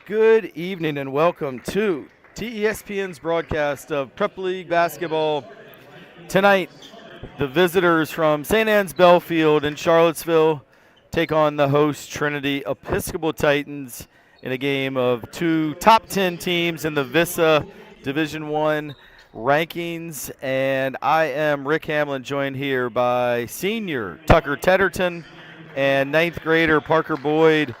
Good evening and welcome to TESPN's broadcast of Prep League basketball. Tonight, the visitors from St. Anne's Belfield in Charlottesville take on the host Trinity Episcopal Titans in a game of two top 10 teams in the VISA Division I rankings. And I am Rick Hamlin, joined here by senior Tucker Tedderton and ninth grader Parker Boyd.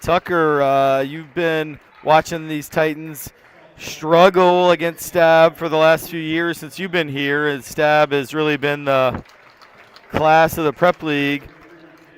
Tucker, you've been watching these Titans struggle against Stab for the last few years since you've been here, and Stab has really been the class of the Prep League.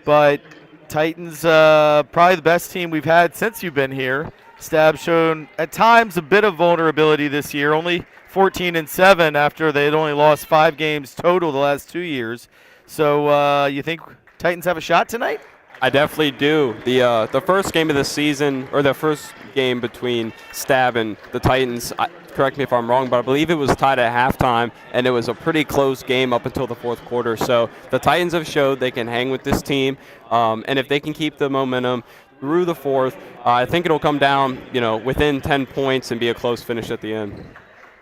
But Titans, probably the best team we've had since you've been here. Stab shown at times a bit of vulnerability this year, only 14-7 after they had only lost 5 games total the last 2 years. So you think Titans have a shot tonight? I definitely do. The first game of the season, or the first game between Stab and the Titans, correct me if I'm wrong, but I believe it was tied at halftime, and it was a pretty close game up until the fourth quarter. So the Titans have showed they can hang with this team, and if they can keep the momentum through the fourth, I think it'll come down, within 10 points and be a close finish at the end.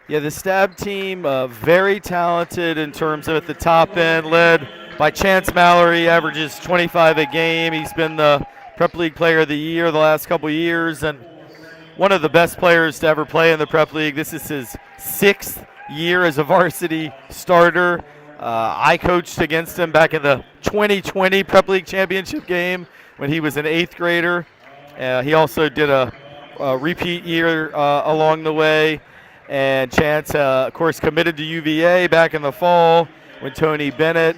Yeah, the Stab team, very talented in terms of at the top end, led by Chance Mallory, averages 25 a game. He's been the Prep League Player of the Year the last couple of years and one of the best players to ever play in the Prep League. This is his 6th year as a varsity starter. I coached against him back in the 2020 Prep League Championship game when he was an 8th grader. He also did a repeat year along the way. And Chance, of course, committed to UVA back in the fall when Tony Bennett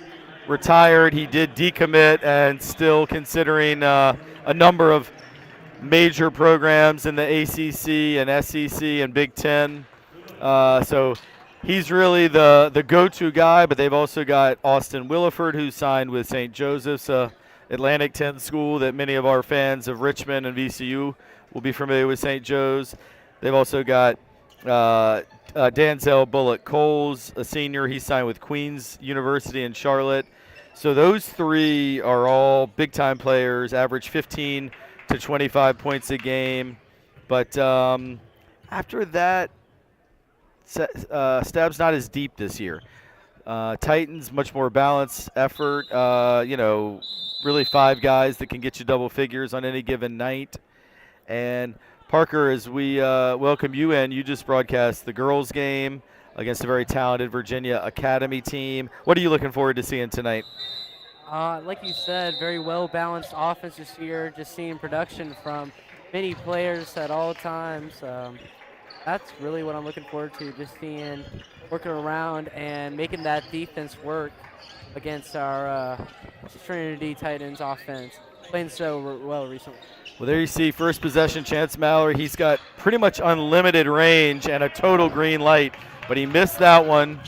retired. He did decommit and still considering a number of major programs in the ACC and SEC and Big Ten. So he's really the go-to guy, but they've also got Austin Williford, who signed with St. Joseph's, Atlantic 10 school that many of our fans of Richmond and VCU will be familiar with St. Joe's. They've also got Danzel Bullock Coles, a senior. He signed with Queens University in Charlotte. So those three are all big-time players, average 15 to 25 points a game. But after that, Stab's not as deep this year. Titans, much more balanced effort. Really 5 guys that can get you double figures on any given night. And Parker, as we welcome you in, you just broadcast the girls' game against a very talented Virginia Academy team. What are you looking forward to seeing tonight? Like you said, very well-balanced offense this year, just seeing production from many players at all times. That's really what I'm looking forward to, just seeing, working around and making that defense work against our Trinity Titans offense, playing so well recently. Well, there you see first possession, Chance Mallory. He's got pretty much unlimited range and a total green light, but he missed that one.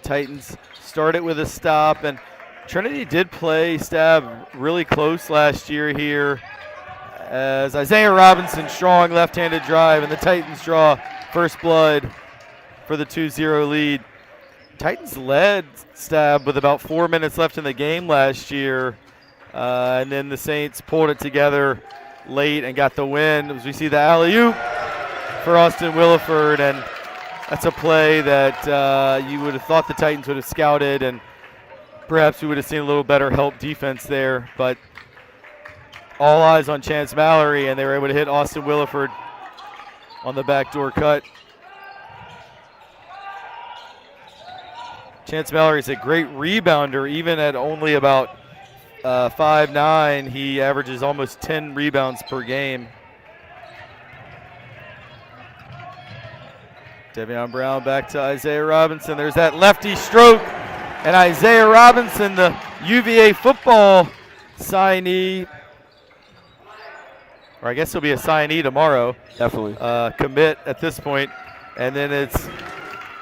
Titans started with a stop, and Trinity did play Stab really close last year here as Isaiah Robinson, strong left-handed drive, and the Titans draw first blood for the 2-0 lead. Titans led Stab with about 4 minutes left in the game last year. And then the Saints pulled it together late and got the win. As we see the alley-oop for Austin Williford, and that's a play that you would have thought the Titans would have scouted, and perhaps we would have seen a little better help defense there. But all eyes on Chance Mallory, and they were able to hit Austin Williford on the backdoor cut. Chance Mallory is a great rebounder, even at only about 5'9", he averages almost 10 rebounds per game. Devion Brown back to Isaiah Robinson. There's that lefty stroke. And Isaiah Robinson, the UVA football signee, or I guess he'll be a signee tomorrow. Definitely. Commit at this point. And then it's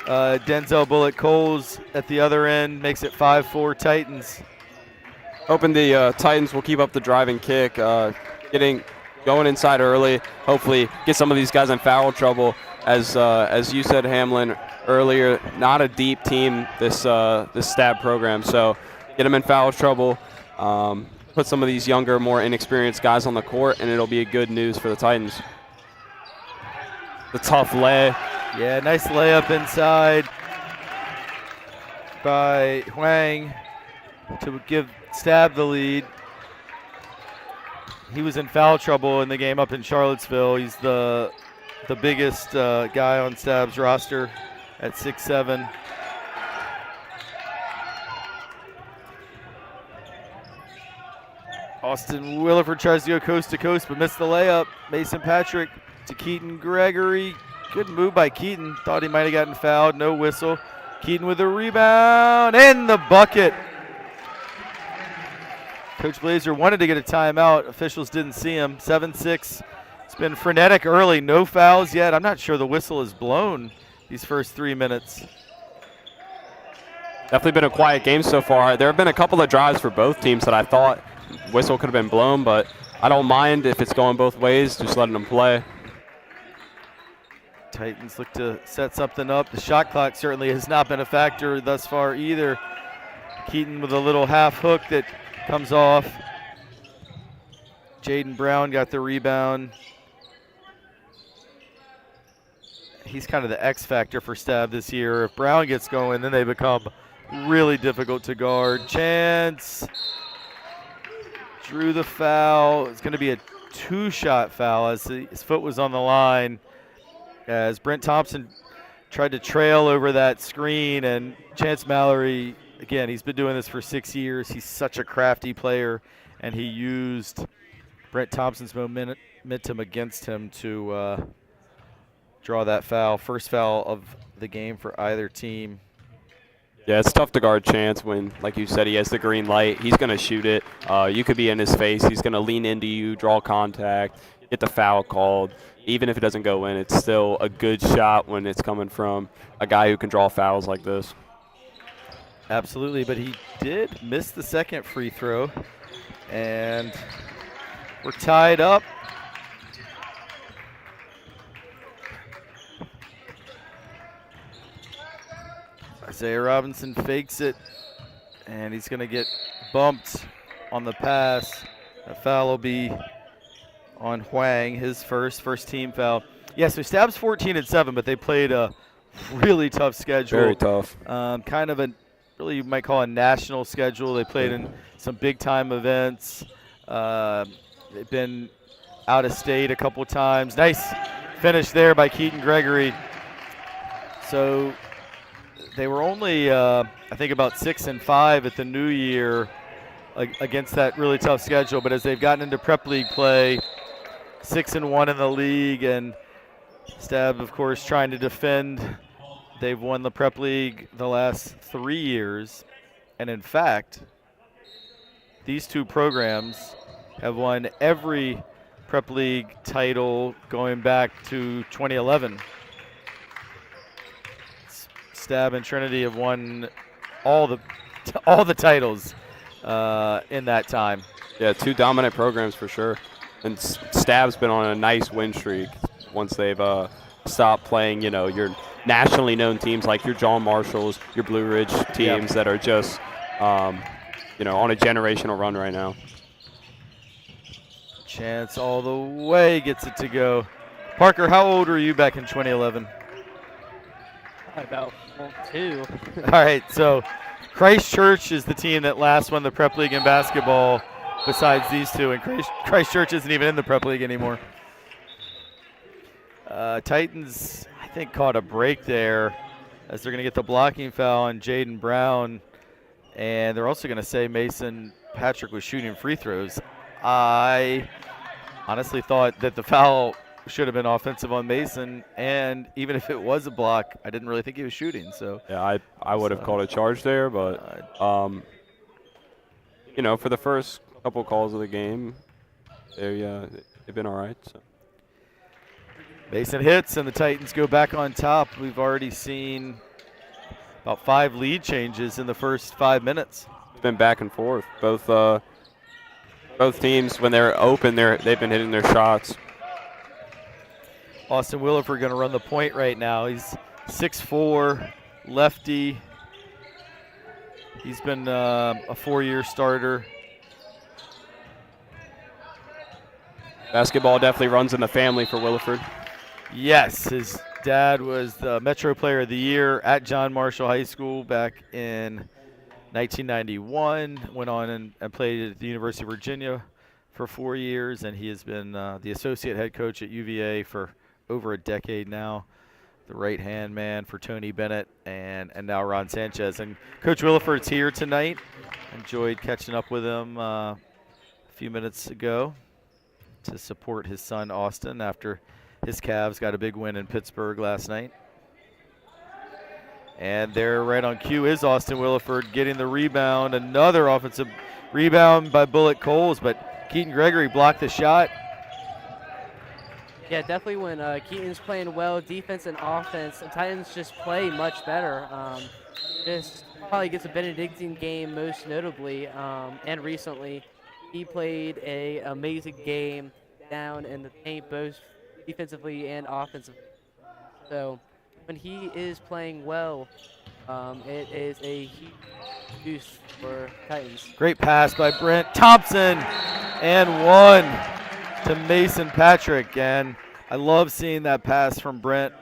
Denzel Bullock Coles at the other end, makes it 5-4 Titans. Hoping the Titans will keep up the driving kick, going inside early. Hopefully, get some of these guys in foul trouble. As you said, Hamlin, earlier, not a deep team this Stab program. So get them in foul trouble. put some of these younger, more inexperienced guys on the court, and it'll be a good news for the Titans. The tough lay. Yeah, nice layup inside by Huang to give Stab the lead. He was in foul trouble in the game up in Charlottesville. He's the biggest guy on Stab's roster at 6'7". Austin Williford tries to go coast to coast but missed the layup. Mason Patrick to Keaton Gregory. Good move by Keaton. Thought he might have gotten fouled. No whistle. Keaton with a rebound and the bucket. Coach Blazer wanted to get a timeout. Officials didn't see him. 7-6. It's been frenetic early. No fouls yet. I'm not sure the whistle is blown these first 3 minutes. Definitely been a quiet game so far. There have been a couple of drives for both teams that I thought whistle could have been blown, but I don't mind if it's going both ways, just letting them play. Titans look to set something up. The shot clock certainly has not been a factor thus far either. Keaton with a little half hook that comes off. Jaden Brown got the rebound. He's kind of the X factor for Stab this year. If Brown gets going, then they become really difficult to guard. Chance drew the foul. It's going to be a 2-shot foul as his foot was on the line, as Brent Thompson tried to trail over that screen, and Chance Mallory, again, he's been doing this for 6 years. He's such a crafty player, and he used Brent Thompson's momentum against him to draw that foul. First foul of the game for either team. Yeah, it's tough to guard Chance when, like you said, he has the green light. He's going to shoot it. You could be in his face. He's going to lean into you, draw contact, get the foul called. Even if it doesn't go in, it's still a good shot when it's coming from a guy who can draw fouls like this. Absolutely, but he did miss the second free throw, and we're tied up. Isaiah Robinson fakes it, and he's going to get bumped on the pass. That foul will be on Huang, his first team foul. Yeah, so Stab's 14-7, but they played a really tough schedule. Very tough. Kind of a, really you might call a national schedule. They played in some big-time events. They've been out of state a couple times. Nice finish there by Keaton Gregory. So they were only, I think, about 6-5 at the new year against that really tough schedule. But as they've gotten into prep league play, 6-1 in the league, and Stab, of course, trying to defend. They've won the prep league the last 3 years, and in fact, these two programs have won every prep league title going back to 2011. Stab and Trinity have won all the titles in that time. Yeah, two dominant programs for sure. And Stab's been on a nice win streak once they've stopped playing, your nationally known teams like your John Marshalls, your Blue Ridge teams that are just, on a generational run right now. Chance all the way gets it to go. Parker, how old were you back in 2011? About 2. All right, so Christchurch is the team that last won the prep league in basketball besides these two, and Christchurch isn't even in the prep league anymore. Titans, I think, caught a break there as they're going to get the blocking foul on Jaden Brown, and they're also going to say Mason Patrick was shooting free throws. I honestly thought that the foul should have been offensive on Mason, and even if it was a block, I didn't really think he was shooting. So yeah, I would have called a charge there, but for the first couple calls of the game, they've been all right. So. Mason hits, and the Titans go back on top. We've already seen about 5 lead changes in the first 5 minutes. It's been back and forth. Both teams, when they're open, they've been hitting their shots. Austin Williford going to run the point right now. He's 6'4", lefty. He's been a 4-year starter. Basketball definitely runs in the family for Williford. Yes, his dad was the Metro Player of the Year at John Marshall High School back in 1991. Went on and played at the University of Virginia for 4 years, and he has been the associate head coach at UVA for over a decade now. The right-hand man for Tony Bennett and now Ron Sanchez. And Coach Williford's here tonight. Enjoyed catching up with him a few minutes ago to support his son Austin after his Cavs got a big win in Pittsburgh last night. And there right on cue is Austin Williford getting the rebound. Another offensive rebound by Bullet Coles, but Keaton Gregory blocked the shot. Yeah, definitely when Keaton's playing well, defense and offense, the Titans just play much better. Just probably gets a Benedictine game most notably, and recently he played a amazing game down in the paint, both defensively and offensively. So when he is playing well, it is a huge boost for Titans. Great pass by Brent Thompson, and one to Mason Patrick. And I love seeing that pass from Brent.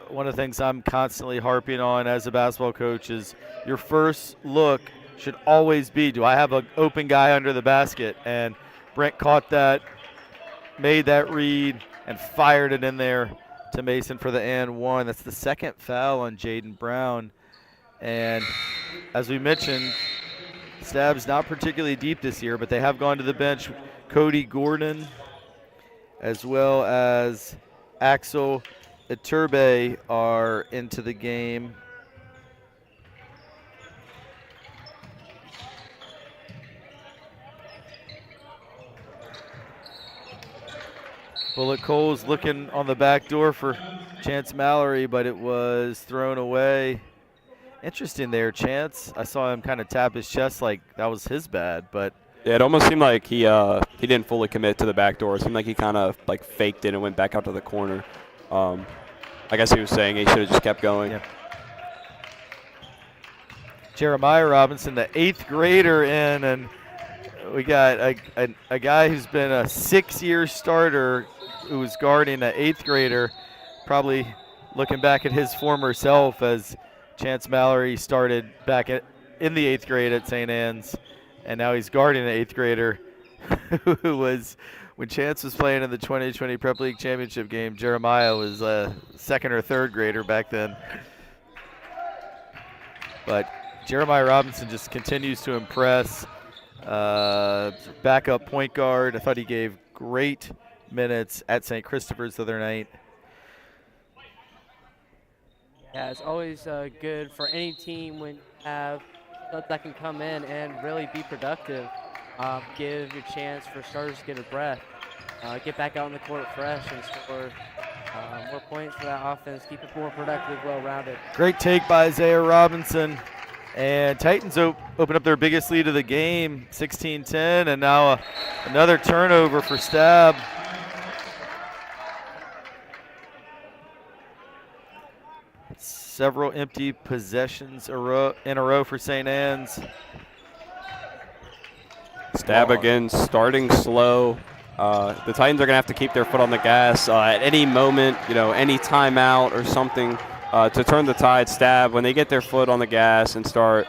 One of the things I'm constantly harping on as a basketball coach is your first look should always be, do I have an open guy under the basket? And Brent caught that, made that read, and fired it in there to Mason for the and one. That's the second foul on Jaden Brown. And as we mentioned, Stab's not particularly deep this year, but they have gone to the bench. Cody Gordon as well as Axel Iturbe are into the game. Bullet Coles looking on the back door for Chance Mallory, but it was thrown away. Interesting there, Chance. I saw him kind of tap his chest like that was his bad, but Yeah, it almost seemed like he didn't fully commit to the back door. It seemed like he kind of like faked it and went back out to the corner. I guess he was saying he should have just kept going. yeah. Jeremiah Robinson, the 8th grader in, and we got a guy who's been a 6-year starter who was guarding an 8th grader, probably looking back at his former self as Chance Mallory started back in the 8th grade at St. Anne's, and now he's guarding an 8th grader who was, when Chance was playing in the 2020 Prep League Championship game, Jeremiah was a 2nd or 3rd grader back then. But Jeremiah Robinson just continues to impress. Backup point guard. I thought he gave great minutes at St. Christopher's the other night. Yeah, it's always good for any team when you have that can come in and really be productive. Give your chance for starters to get a breath, get back out on the court fresh and score more points for that offense, keep it more productive, well-rounded. Great take by Isaiah Robinson. And Titans open up their biggest lead of the game, 16-10, and now another turnover for Stab. Several empty possessions in a row for St. Anne's. Stab again, starting slow. The Titans are going to have to keep their foot on the gas at any moment, any timeout or something to turn the tide. Stab, when they get their foot on the gas and start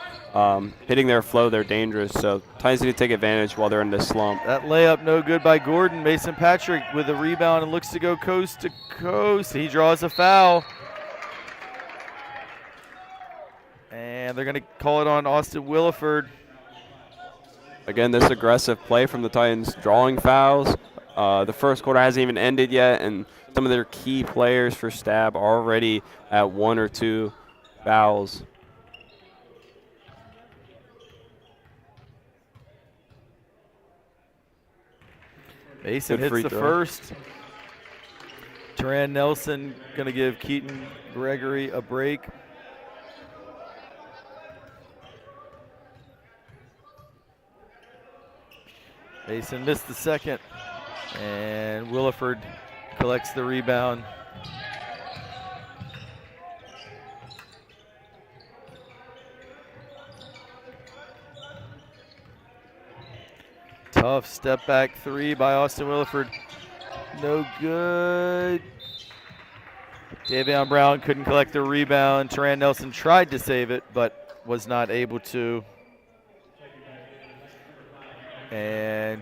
hitting their flow, they're dangerous. So Titans need to take advantage while they're in this slump. That layup no good by Gordon. Mason Patrick with a rebound and looks to go coast to coast. He draws a foul. And they're going to call it on Austin Williford. Again, this aggressive play from the Titans, drawing fouls. The first quarter hasn't even ended yet, and some of their key players for Stab are already at 1 or 2 fouls. Mason hits the first. Teran Nelson going to give Keaton Gregory a break. Mason missed the second, and Williford collects the rebound. Tough step back three by Austin Williford. No good. Davion Brown couldn't collect the rebound. Teran Nelson tried to save it, but was not able to. And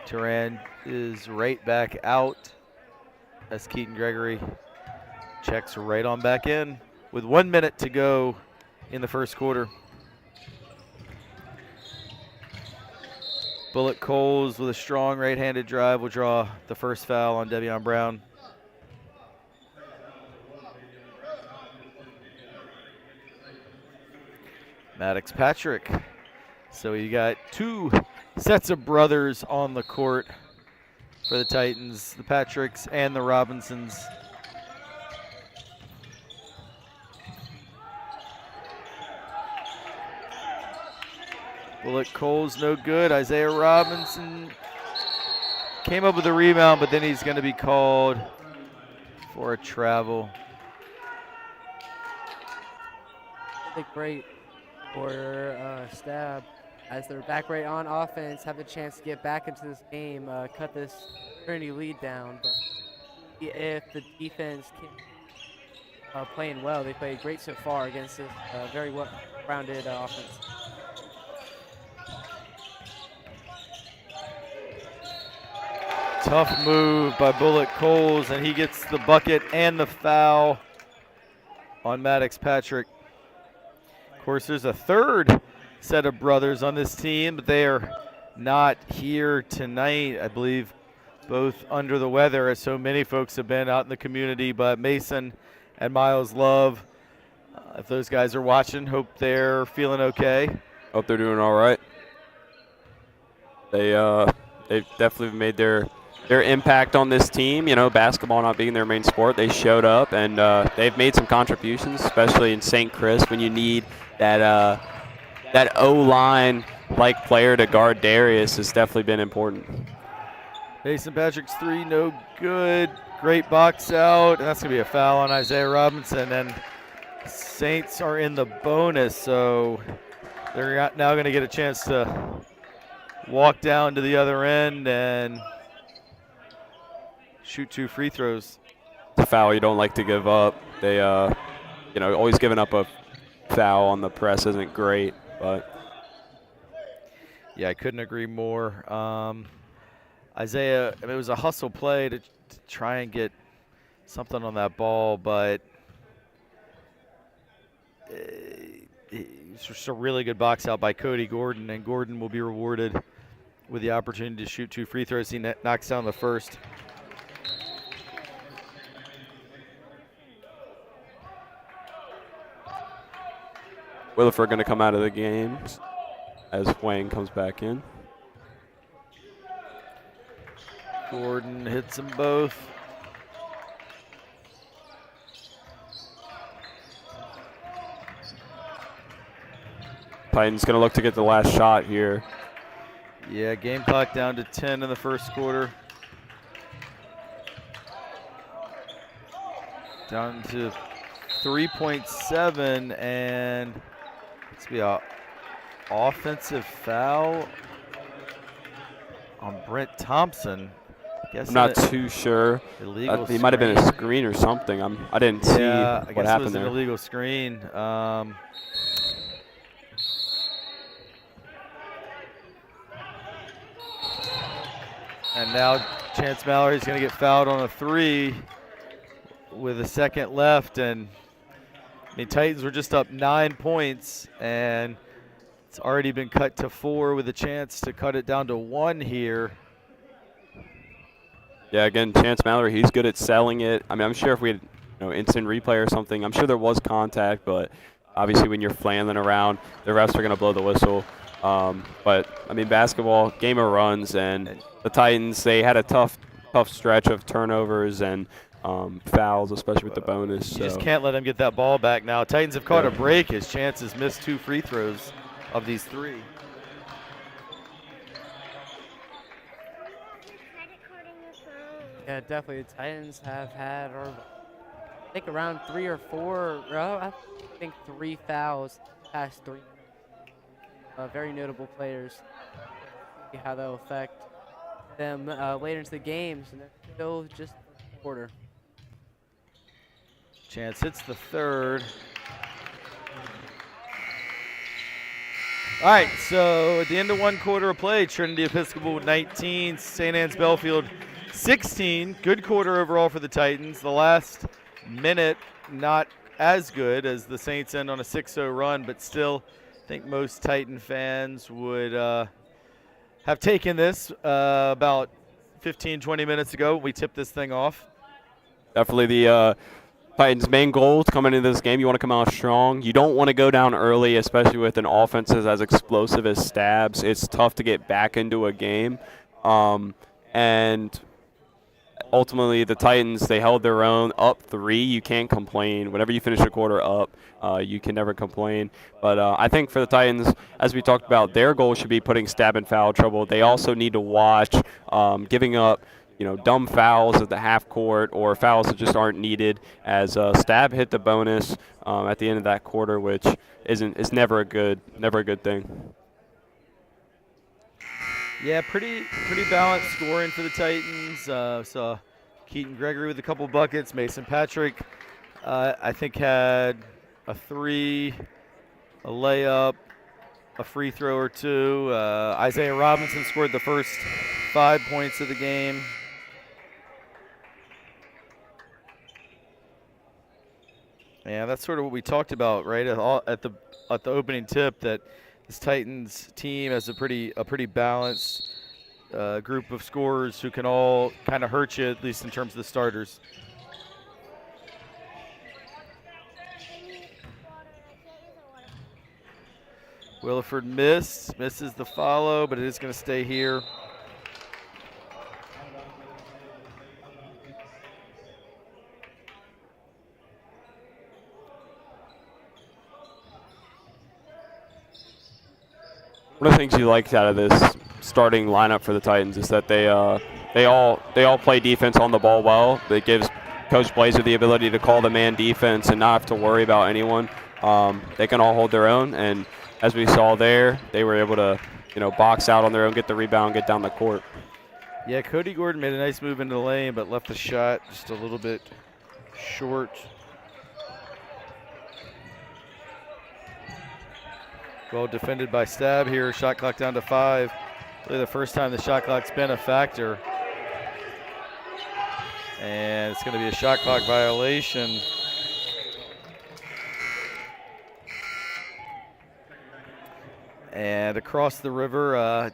Teran is right back out as Keaton Gregory checks right on back in with 1 minute to go in the first quarter. Bullet Coles with a strong right-handed drive will draw the first foul on Davion Brown. Maddox Patrick. So you got two sets of brothers on the court for the Titans, the Patricks and the Robinsons. Bullet Coles no good. Isaiah Robinson came up with a rebound, but then he's going to be called for a travel. Really great for Stab as they're back right on offense, have a chance to get back into this game, cut this Trinity lead down. But if the defense can playing well, they played great so far against this very well-rounded offense. Tough move by Bullet Coles, and he gets the bucket and the foul on Maddox Patrick. Of course, there's a third set of brothers on this team, but they are not here tonight. I believe both under the weather, as so many folks have been out in the community, but Mason and Miles Love, if those guys are watching, hope they're feeling okay. Hope they're doing all right. They've definitely made their impact on this team. You know, basketball not being their main sport, they showed up, and they've made some contributions, especially in St. Chris when you need that O-line like player to guard Darius has definitely been important. Mason Patrick's three, no good. Great box out, and that's going to be a foul on Isaiah Robinson. And Saints are in the bonus, so they're now going to get a chance to walk down to the other end and shoot two free throws. It's a foul you don't like to give up. They, always giving up a foul on the press isn't great, but. Yeah, I couldn't agree more. Isaiah, it was a hustle play to try and get something on that ball, but it's just a really good box out by Cody Gordon, and Gordon will be rewarded with the opportunity to shoot two free throws. He knocks down the first. Williford going to come out of the game as Wayne comes back in. Gordon hits them both. Titans going to look to get the last shot here. Yeah, game clock down to 10 in the first quarter. Down to 3.7, and it's be a offensive foul on Brent Thompson. I'm not too sure. It might have been a screen or something. I didn't see what happened there. I guess it was an illegal screen. And now Chance Mallory's going to get fouled on a three with a second left. And I mean, Titans were just up 9 points, and it's already been cut to 4 with a chance to cut it down to 1 here. Yeah, again, Chance Mallory, he's good at selling it. I mean, I'm sure if we had instant replay or something, I'm sure there was contact, but obviously when you're flailing around, the refs are going to blow the whistle. But, I mean, basketball, game of runs, and the Titans, they had a tough stretch of turnovers and fouls, especially with the bonus. You just can't let them get that ball back now. Titans have caught a break as Chance has missed 2 free throws of these 3. Yeah, definitely. The Titans have had, I think, around 3 or 4, I think 3 fouls past 3. Very notable players. see how that'll affect them later into the games, and they're still just a quarter. Chance hits the third. All right, so at the end of one quarter of play, Trinity Episcopal 19, St. Anne's Belfield 16. Good quarter overall for the Titans. The last minute, not as good as the Saints end on a 6-0 run, but still I think most Titan fans would have taken this about 15, 20 minutes ago. We tipped this thing off. Definitely the Titans' main goal to come into this game, you want to come out strong. You don't want to go down early, especially with an offense as explosive as Stabs. It's tough to get back into a game. And ultimately, the Titans, they held their own up 3. You can't complain. Whenever you finish a quarter up, you can never complain. But I think for the Titans, as we talked about, their goal should be putting Stab in foul trouble. They also need to watch giving up dumb fouls at the half court or fouls that just aren't needed, as Stab hit the bonus at the end of that quarter, which is never a good thing. Yeah, pretty balanced scoring for the Titans. Saw Keaton Gregory with a couple buckets. Mason Patrick, I think, had a 3, a layup, a free throw or 2. Isaiah Robinson scored the first 5 points of the game. Yeah, that's sort of what we talked about, right? At the opening tip, that this Titans team has a pretty balanced group of scorers who can all kind of hurt you, at least in terms of the starters. Williford misses the follow, but it is going to stay here. One of the things you liked out of this starting lineup for the Titans is that they all play defense on the ball well. It gives Coach Blazer the ability to call the man defense and not have to worry about anyone. They can all hold their own, and as we saw there, they were able to box out on their own, get the rebound, get down the court. Yeah, Cody Gordon made a nice move into the lane, but left the shot just a little bit short. Well defended by Stab here. Shot clock down to 5. Really the first time the shot clock's been a factor. And it's going to be a shot clock violation. And across the river,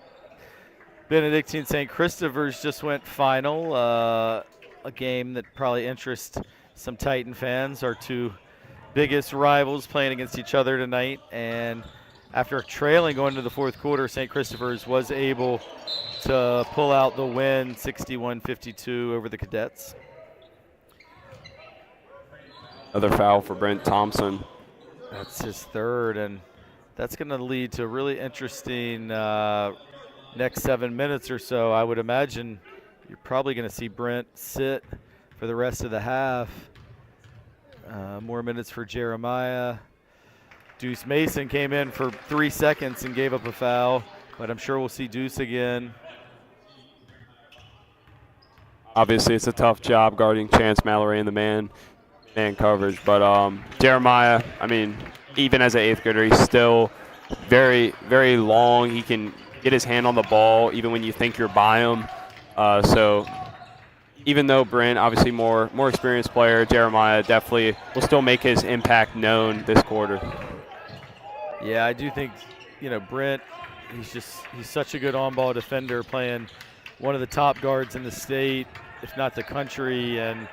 Benedictine St. Christopher's just went final. A game that probably interests some Titan fans. Our 2 biggest rivals playing against each other tonight. And after trailing going into the 4th quarter, St. Christopher's was able to pull out the win, 61-52 over the Cadets. Another foul for Brent Thompson. That's his 3rd, and that's going to lead to a really interesting next 7 minutes or so. I would imagine you're probably going to see Brent sit for the rest of the half. More minutes for Jeremiah. Deuce Mason came in for 3 seconds and gave up a foul, but I'm sure we'll see Deuce again. Obviously, it's a tough job guarding Chance Mallory in the man coverage, but Jeremiah, I mean, even as an 8th grader, he's still very, very long. He can get his hand on the ball even when you think you're by him. So even though Brent, obviously more experienced player, Jeremiah definitely will still make his impact known this quarter. Yeah, I do think, Brent, he's such a good on-ball defender, playing one of the top guards in the state, if not the country, and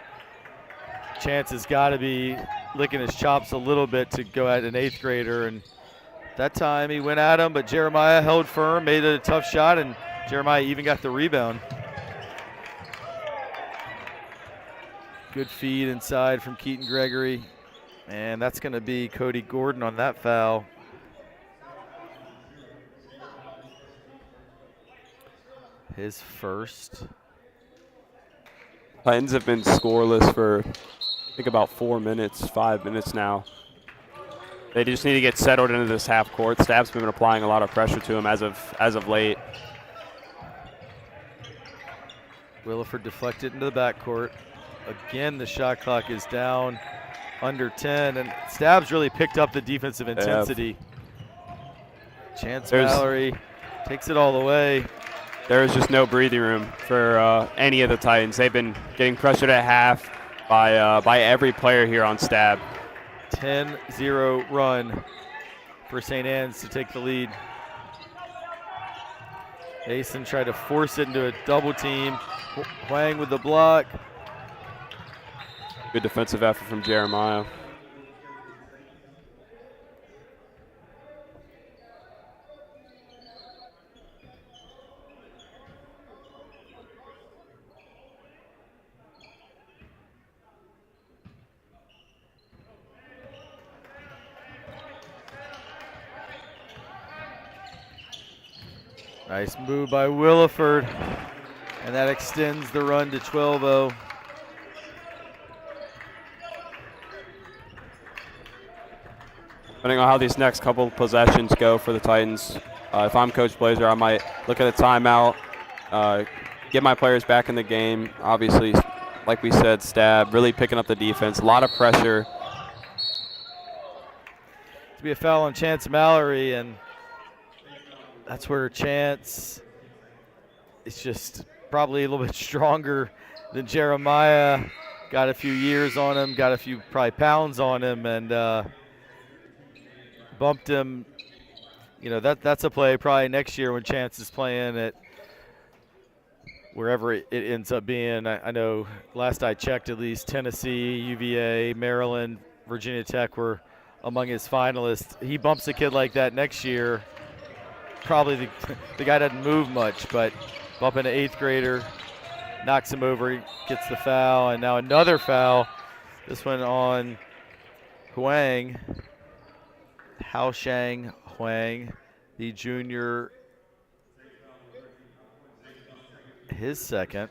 Chance has got to be licking his chops a little bit to go at an 8th grader, and that time he went at him, but Jeremiah held firm, made it a tough shot, and Jeremiah even got the rebound. Good feed inside from Keaton Gregory, and that's going to be Cody Gordon on that foul. His first. Titans have been scoreless for, I think, about 5 minutes now. They just need to get settled into this half court. Stab's been applying a lot of pressure to him as of late. Williford deflected into the backcourt. Again, the shot clock is down under 10, and Stabs really picked up the defensive intensity. Chance Mallory takes it all the way. There is just no breathing room for any of the Titans. They've been getting pressured at half by every player here on Stab. 10-0 run for St. Anne's to take the lead. Mason tried to force it into a double team. Huang with the block. Good defensive effort from Jeremiah. Nice move by Williford, and that extends the run to 12-0. Depending on how these next couple possessions go for the Titans, if I'm Coach Blazer, I might look at a timeout, get my players back in the game. Obviously, like we said, Stab really picking up the defense, a lot of pressure. To be a foul on Chance Mallory, and that's where Chance is just probably a little bit stronger than Jeremiah. Got a few years on him, got a few probably pounds on him, and bumped him. You know, that's a play probably next year when Chance is playing at wherever it ends up being. I know last I checked, at least Tennessee, UVA, Maryland, Virginia Tech were among his finalists. He bumps a kid like that next year. Probably the guy doesn't move much, but bumping an 8th grader, knocks him over, he gets the foul, and now another foul. This one on Huang. Haoshang Huang, the junior, his second.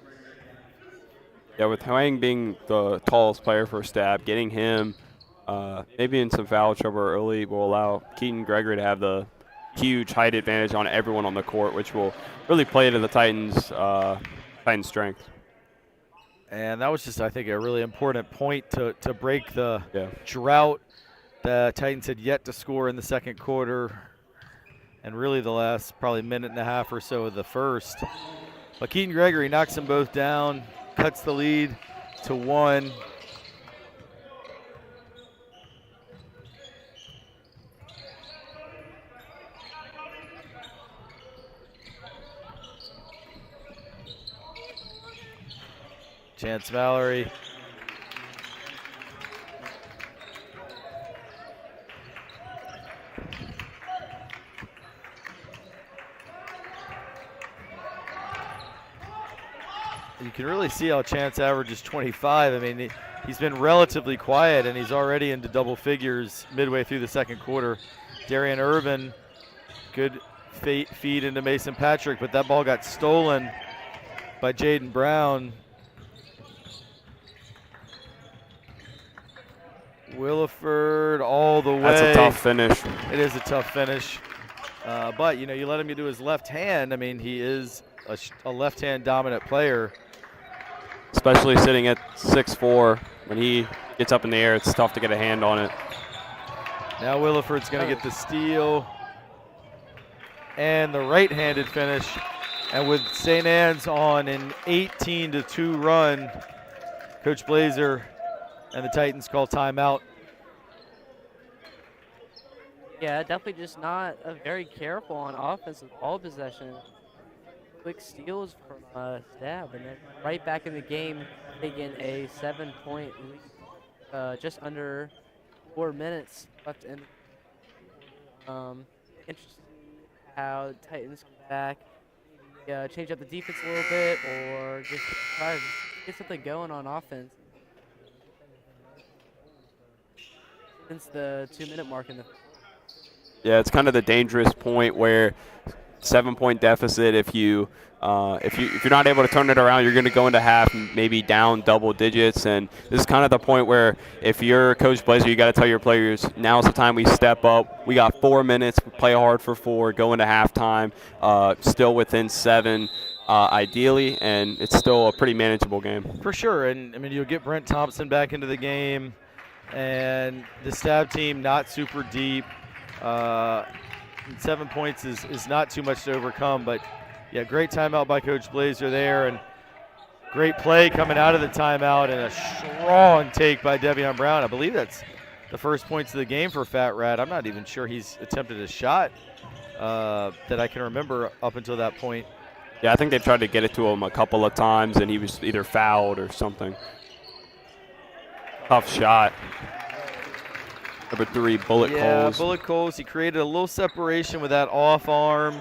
Yeah, with Huang being the tallest player for Stab, getting him maybe in some foul trouble early will allow Keaton Gregory to have the huge height advantage on everyone on the court, which will really play to the Titans' strength. And that was just, I think, a really important point to break the drought. The Titans had yet to score in the second quarter, and really the last probably minute and a half or so of the first. But Keaton Gregory knocks them both down, cuts the lead to 1. Chance Mallory. You can really see how Chance averages 25. I mean, he's been relatively quiet, and he's already into double figures midway through the second quarter. Darian Irvin, good feed into Mason Patrick, but that ball got stolen by Jaden Brown. Williford all the way. That's a tough finish. It is a tough finish. But, you know, you let him do his left hand. I mean, he is a left-hand dominant player. Especially sitting at 6'4", when he gets up in the air, it's tough to get a hand on it. Now Williford's going to get the steal and the right-handed finish. And with St. Anne's on an 18-2 run, Coach Blazer and the Titans call timeout. Yeah, definitely just not very careful on offense with ball possession. Quick steals from Stab, and then right back in the game, taking a 7-point lead. Just under 4 minutes left in. Interesting how Titans come back, change up the defense a little bit, or just try to get something going on offense. Since the 2-minute mark in the. Yeah, it's kind of the dangerous point where 7-point deficit. If you're not able to turn it around, you're going to go into half maybe down double digits. And this is kind of the point where if you're Coach Blazer, you got to tell your players, now's the time we step up. We got 4 minutes, play hard for 4, go into halftime, still within 7. ideally, and it's still a pretty manageable game. For sure, and I mean you'll get Brent Thompson back into the game, and the Stab team not super deep. 7 points is not too much to overcome, but yeah, great timeout by Coach Blazer there, and great play coming out of the timeout, and a strong take by Devion Brown. I believe that's the first points of the game for Fat Rat. I'm not even sure he's attempted a shot that I can remember up until that point. Yeah, I think they've tried to get it to him a couple of times, and he was either fouled or something. Tough shot. Number 3, Bullet Coles. Yeah, Bullet Coles. He created a little separation with that off arm.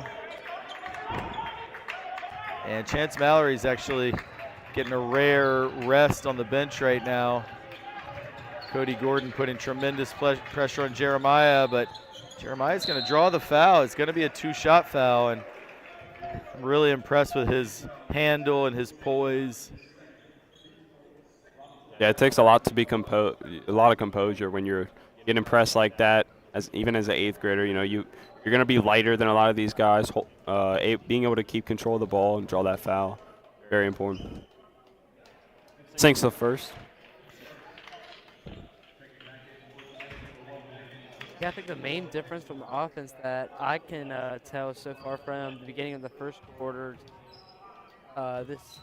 And Chance Mallory's actually getting a rare rest on the bench right now. Cody Gordon putting tremendous pressure on Jeremiah, but Jeremiah's going to draw the foul. It's going to be a 2-shot foul, and I'm really impressed with his handle and his poise. Yeah, it takes a lot to be a lot of composure when you're getting pressed like that. Even as an 8th grader, you know you're going to be lighter than a lot of these guys. Being able to keep control of the ball and draw that foul, very important. Sinks the first. Yeah, I think the main difference from the offense that I can tell so far from the beginning of the first quarter this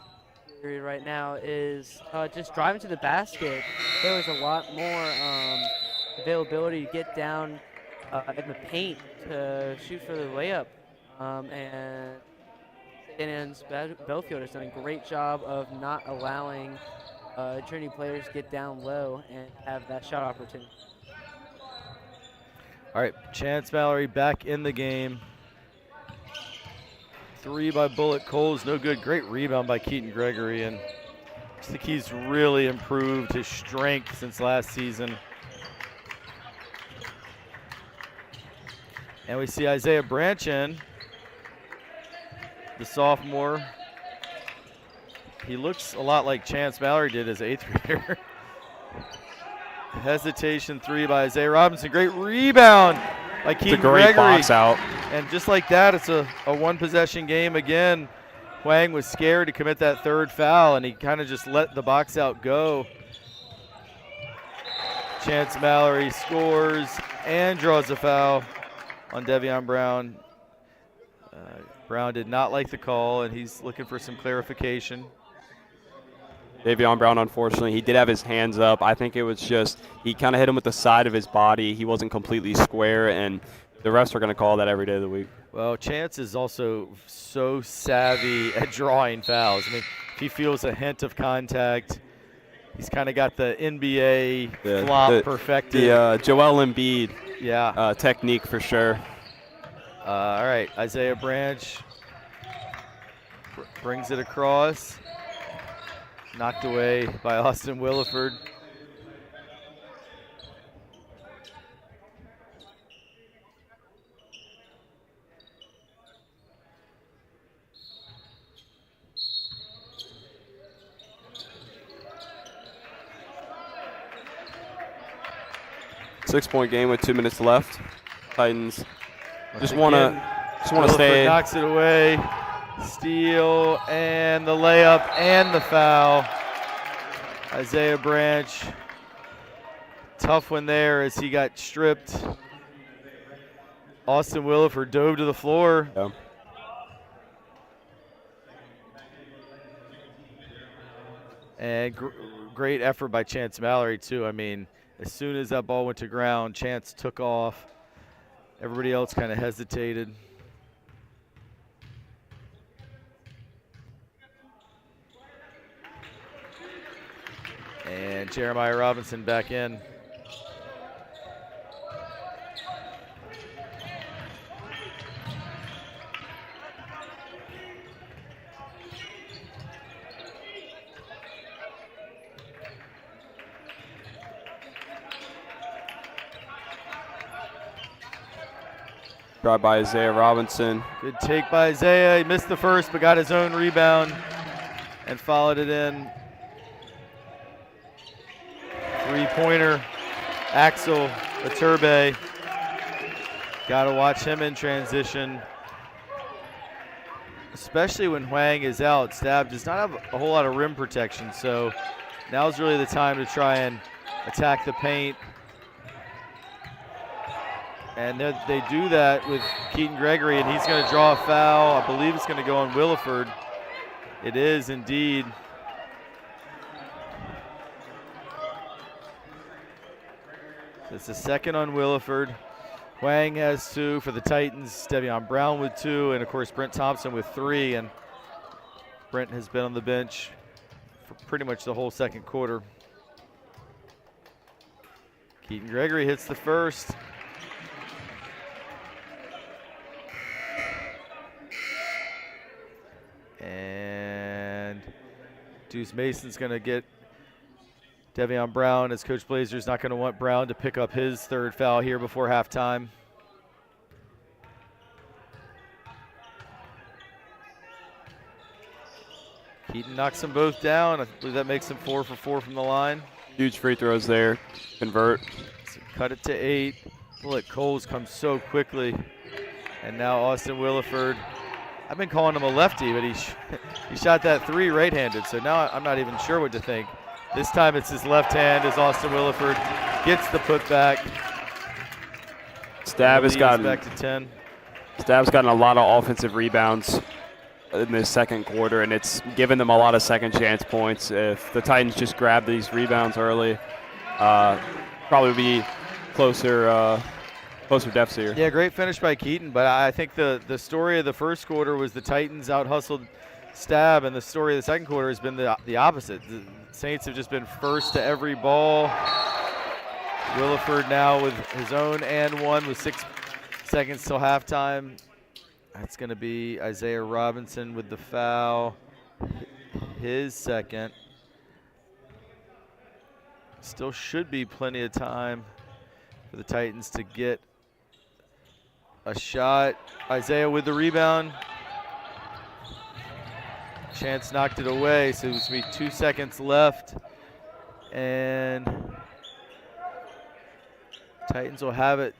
period right now is just driving to the basket. There was a lot more availability to get down in the paint to shoot for the layup. And St. Anne's Belfield has done a great job of not allowing Trinity players to get down low and have that shot opportunity. All right, Chance Mallory back in the game. 3 by Bullet Coles, no good. Great rebound by Keaton Gregory, and I think he's really improved his strength since last season. And we see Isaiah Branch in, the sophomore. He looks a lot like Chance Mallory did as 8th grader. Hesitation 3 by Isaiah Robinson. Great rebound by Keaton Gregory. It's a great box out. And just like that, it's a one-possession game again. Huang was scared to commit that 3rd foul, and he kind of just let the box out go. Chance Mallory scores and draws a foul on Devion Brown. Brown did not like the call, and he's looking for some clarification. Devion Brown, unfortunately, he did have his hands up. I think it was just he kind of hit him with the side of his body. He wasn't completely square, and the refs are going to call that every day of the week. Well, Chance is also so savvy at drawing fouls. I mean, if he feels a hint of contact, he's kind of got the NBA flop perfected. The Joel Embiid technique for sure. All right, Isaiah Branch brings it across. Knocked away by Austin Williford. Six-point game with 2 minutes left. Titans just want to stay. Knocks it away. Steal and the layup and the foul. Isaiah Branch, tough one there as he got stripped. Austin Williford dove to the floor. Yeah. And great effort by Chance Mallory too. I mean, as soon as that ball went to ground, Chance took off. Everybody else kind of hesitated. And Jeremiah Robinson back in. Drive by Isaiah Robinson. Good take by Isaiah. He missed the first, but got his own rebound and followed it in. Three-pointer, Axel Iturbe. Got to watch him in transition. especially when Huang is out. Stab does not have a whole lot of rim protection, so now's really the time to try and attack the paint. And they do that with Keaton Gregory, and he's going to draw a foul. I believe it's going to go on Williford. It is indeed. It's the second on Williford. Huang has 2 for the Titans. Devion Brown with 2, and of course Brent Thompson with 3. And Brent has been on the bench for pretty much the whole second quarter. Keaton Gregory hits the first. And Deuce Mason's going to get Devion Brown, as Coach Blazer's not going to want Brown to pick up his 3rd foul here before halftime. Keaton knocks them both down. I believe that makes him 4 for 4 from the line. Huge free throws there. Convert. So cut it to 8. Bullet Coles comes so quickly. And now Austin Williford. I've been calling him a lefty, but he shot that 3 right-handed, so now I'm not even sure what to think. This time it's his left hand as Austin Williford gets the putback. Stab has gotten back to 10. Stab's gotten a lot of offensive rebounds in this second quarter, and it's given them a lot of second chance points. If the Titans just grab these rebounds early, probably be closer deficit here. Yeah, great finish by Keaton, but I think the story of the first quarter was the Titans out-hustled Stab, and the story of the second quarter has been the opposite. The Saints have just been first to every ball. Williford now with his own and 1 with 6 seconds till halftime. That's going to be Isaiah Robinson with the foul, his second. Still should be plenty of time for the Titans to get a shot. Isaiah with the rebound. Chance knocked it away, so there's going to be 2 seconds left. And Titans will have it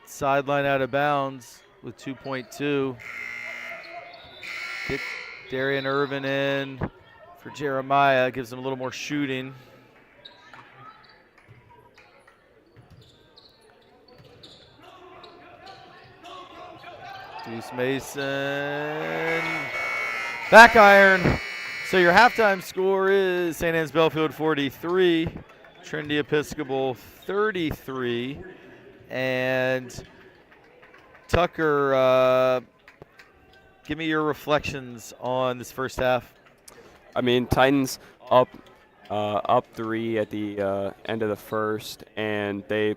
sideline out of bounds with 2.2. Get Darian Irvin in for Jeremiah. Gives them a little more shooting. Deuce Mason. Back iron. So your halftime score is St. Anne's Belfield 43, Trinity Episcopal 33. And Tucker, give me your reflections on this first half. I mean, Titans up 3 at the end of the first, and they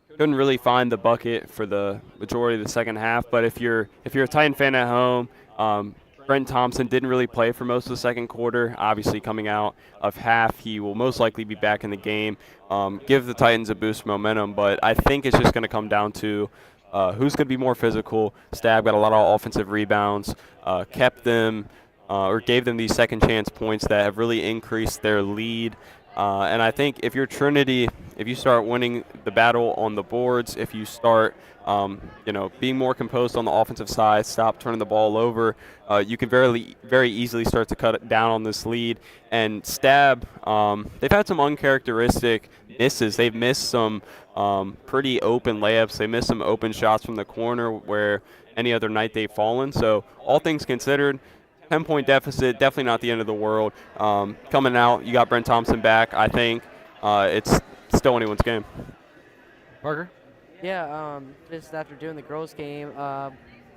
couldn't really find the bucket for the majority of the second half. But if you're a Titan fan at home, Brent Thompson didn't really play for most of the second quarter. Obviously, coming out of half, he will most likely be back in the game. Give the Titans a boost of momentum, but I think it's just going to come down to who's going to be more physical. Stab got a lot of offensive rebounds, kept them or gave them these second chance points that have really increased their lead. And I think if you're Trinity, if you start winning the battle on the boards, if you start being more composed on the offensive side, stop turning the ball over, you can very easily start to cut it down on this lead. And Stab, they've had some uncharacteristic misses. They've missed some pretty open layups. They missed some open shots from the corner where any other night they've fallen. So all things considered, 10-point deficit, definitely not the end of the world. Coming out, you got Brent Thompson back. I think it's still anyone's game. Parker? Yeah, just after doing the girls' game,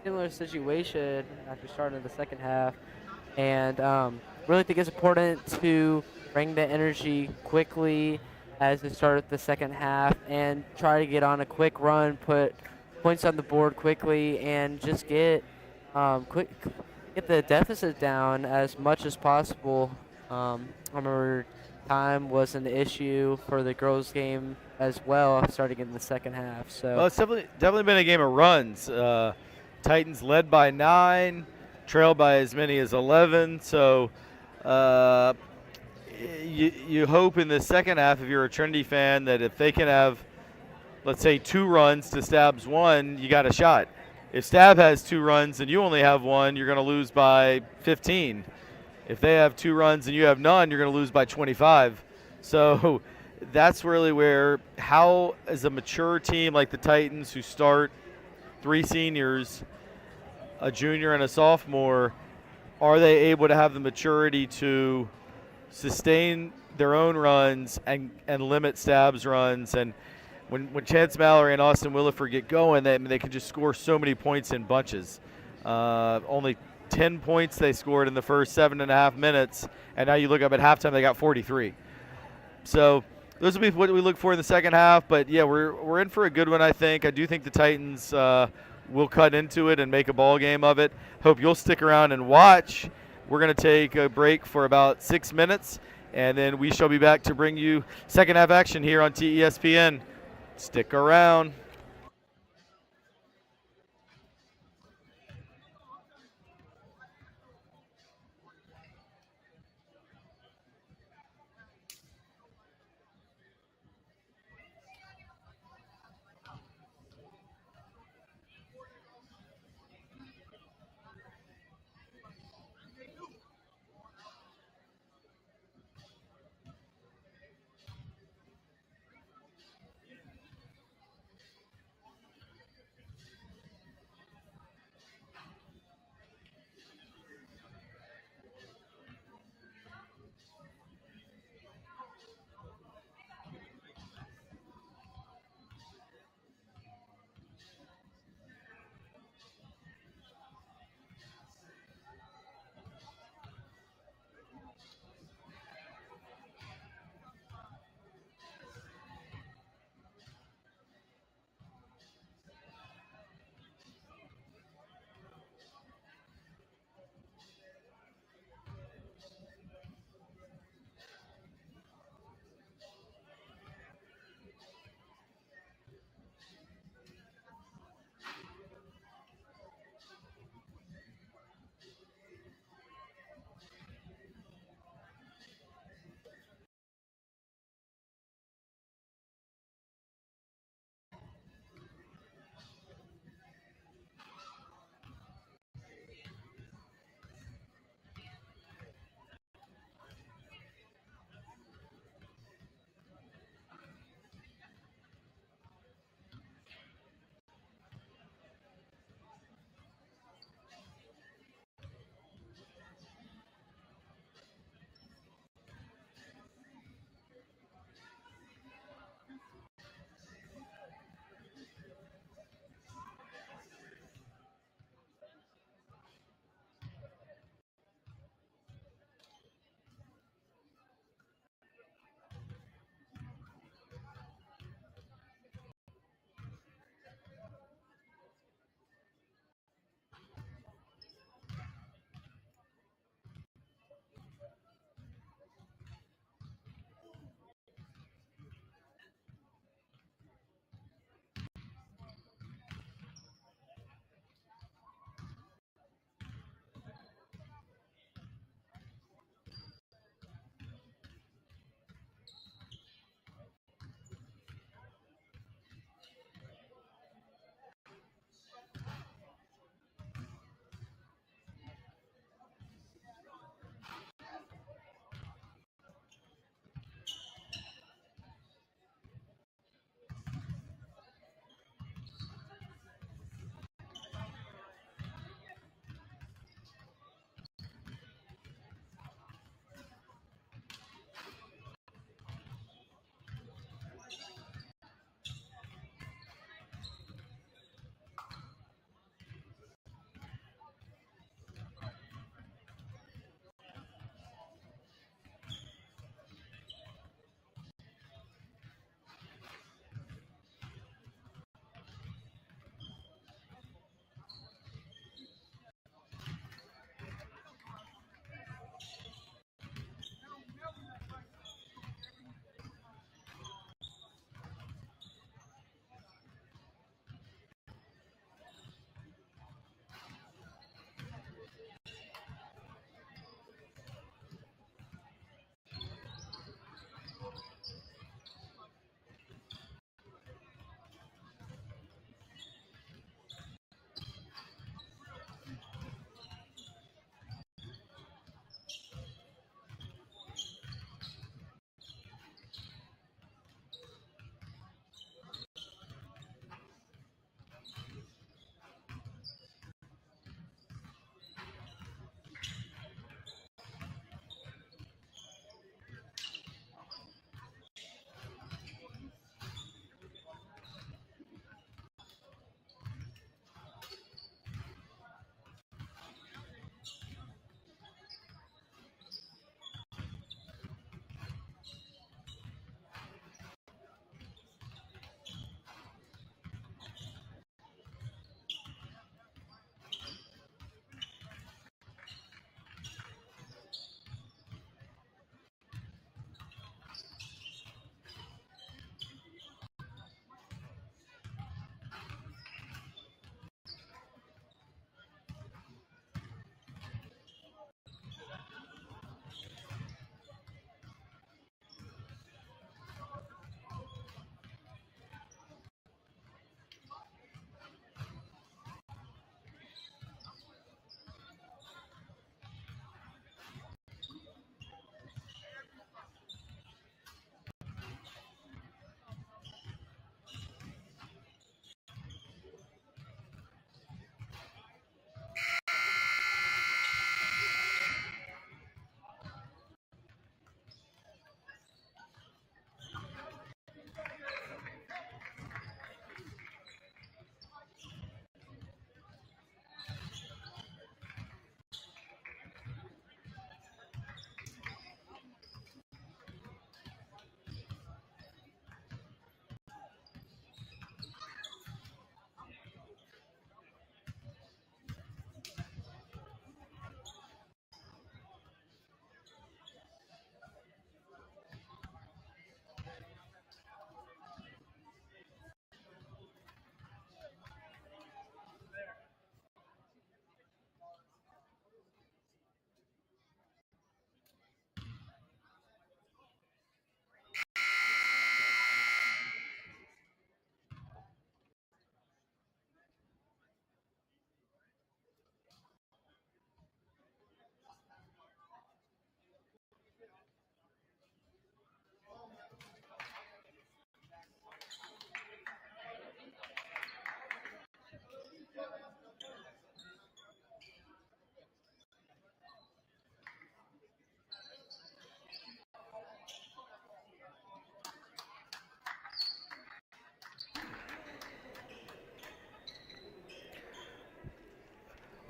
similar situation after starting the second half. And really think it's important to bring the energy quickly as they start the second half and try to get on a quick run, put points on the board quickly, and just get the deficit down as much as possible. I remember time was an issue for the girls' game as well, starting in the second half. So well, it's definitely been a game of runs. Titans led by 9, trailed by as many as 11. So you hope in the second half, if you're a Trinity fan, that if they can have, let's say, 2 runs to Stab's 1, you got a shot. If Stab has 2 runs and you only have 1, you're going to lose by 15. If they have 2 runs and you have none, you're going to lose by 25. So that's really where, how, as a mature team like the Titans who start 3 seniors, a junior and a sophomore, are they able to have the maturity to sustain their own runs and limit Stab's runs? And when Chance Mallory and Austin Williford get going, they can just score so many points in bunches. Only 10 points they scored in the first 7.5 minutes, and now you look up at halftime, they got 43. So those will be what we look for in the second half. But yeah, we're in for a good one, I think. I do think the Titans will cut into it and make a ball game of it. Hope you'll stick around and watch. We're going to take a break for about 6 minutes, and then we shall be back to bring you second half action here on TESPN. Stick around.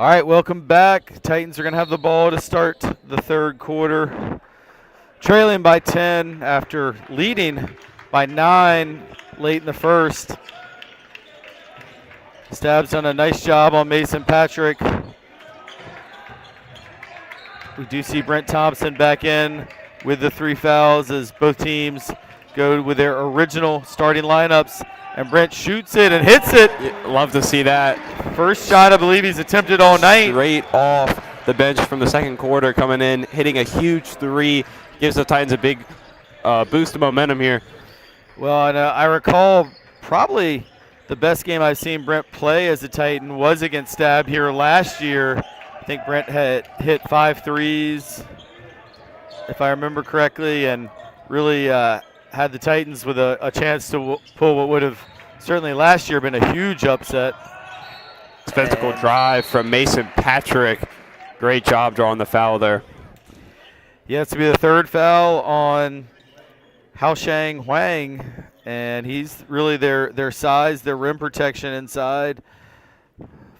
All right, welcome back. Titans are going to have the ball to start the third quarter. Trailing by 10 after leading by 9 late in the first. Stab's done a nice job on Mason Patrick. We do see Brent Thompson back in with the 3 fouls as both teams go with their original starting lineups. And Brent shoots it and hits it. Love to see that. First shot I believe he's attempted all night. Straight off the bench from the second quarter, coming in, hitting a huge 3. Gives the Titans a big boost of momentum here. Well, and I recall probably the best game I've seen Brent play as a Titan was against Stab here last year. I think Brent had hit 5 threes, if I remember correctly, and really had the Titans with a chance to pull what would have certainly last year been a huge upset. Physical drive from Mason Patrick. Great job drawing the foul there. Yeah, it's to be the 3rd foul on Haoshang Huang, and he's really their size, their rim protection inside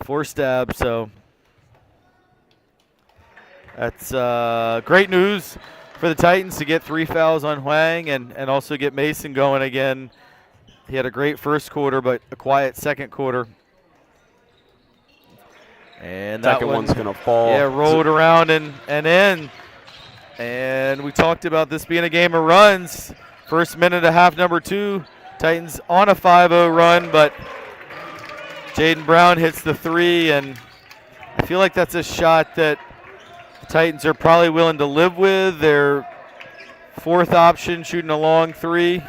for Stab. So that's great news for the Titans to get 3 fouls on Huang and also get Mason going again. He had a great first quarter, but a quiet second quarter. And that one's going to fall. Yeah, rolled around and in. And we talked about this being a game of runs. First minute of half number 2. Titans on a 5-0 run, but Jaden Brown hits the 3, and I feel like that's a shot that the Titans are probably willing to live with. Their 4th option, shooting a long 3.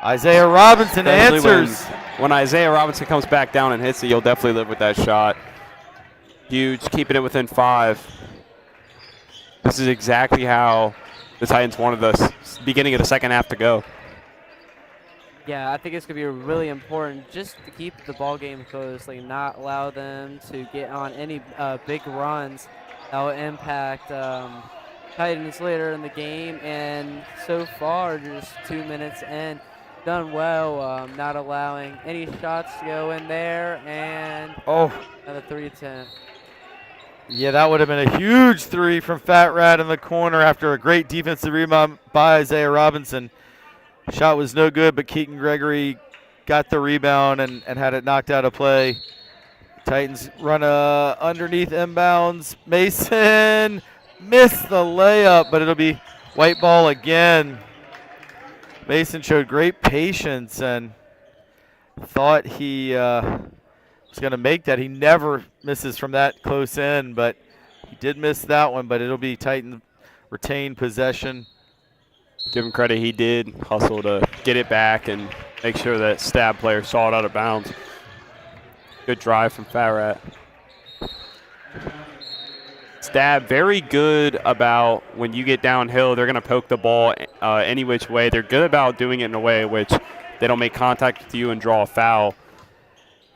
Isaiah Robinson answers. When Isaiah Robinson comes back down and hits it, you'll definitely live with that shot. Huge, keeping it within 5. This is exactly how the Titans wanted the beginning of the second half to go. Yeah, I think it's going to be really important just to keep the ball game close, like not allow them to get on any big runs that will impact Titans later in the game. And so far, just 2 minutes in, done well, not allowing any shots to go in there, and another 3 attempt. Yeah, that would have been a huge 3 from Fat Rat in the corner after a great defensive rebound by Isaiah Robinson. Shot was no good, but Keaton Gregory got the rebound and had it knocked out of play. Titans run underneath inbounds. Mason missed the layup, but it'll be white ball again. Mason showed great patience and thought he was going to make that. He never misses from that close in, but he did miss that one, but it'll be Titan retained possession. Give him credit, he did hustle to get it back and make sure that Stab player saw it out of bounds. Good drive from Fat Rat. Stab very good about when you get downhill, they're going to poke the ball any which way. They're good about doing it in a way which they don't make contact with you and draw a foul.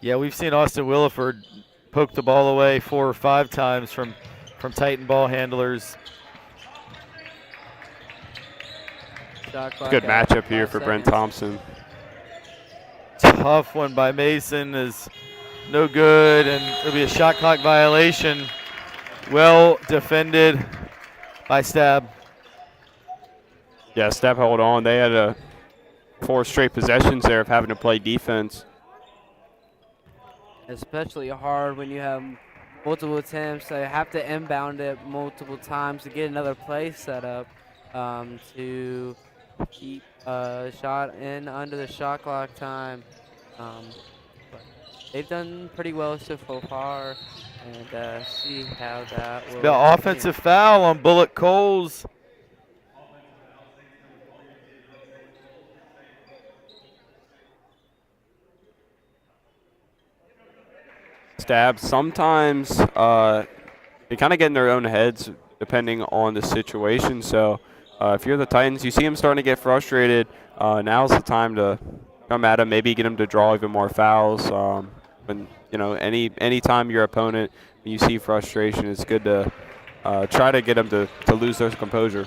Yeah, we've seen Austin Williford poke the ball away 4 or 5 times from Titan ball handlers. Good matchup here for Brent Thompson. Tough one by Mason is no good, and it'll be a shot clock violation. Well defended by Stab. Yeah, Stab held on. They had 4 straight possessions there of having to play defense. Especially hard when you have multiple attempts. So you have to inbound it multiple times to get another play set up to keep a shot in under the shot clock time. But they've done pretty well so far, and see how that will. The offensive foul on Bullock Coles. Stab sometimes they kind of get in their own heads depending on the situation. So if you're the Titans, you see them starting to get frustrated. Now's the time to come at them, maybe get them to draw even more fouls. When any time your opponent, when you see frustration, it's good to try to get them to lose their composure.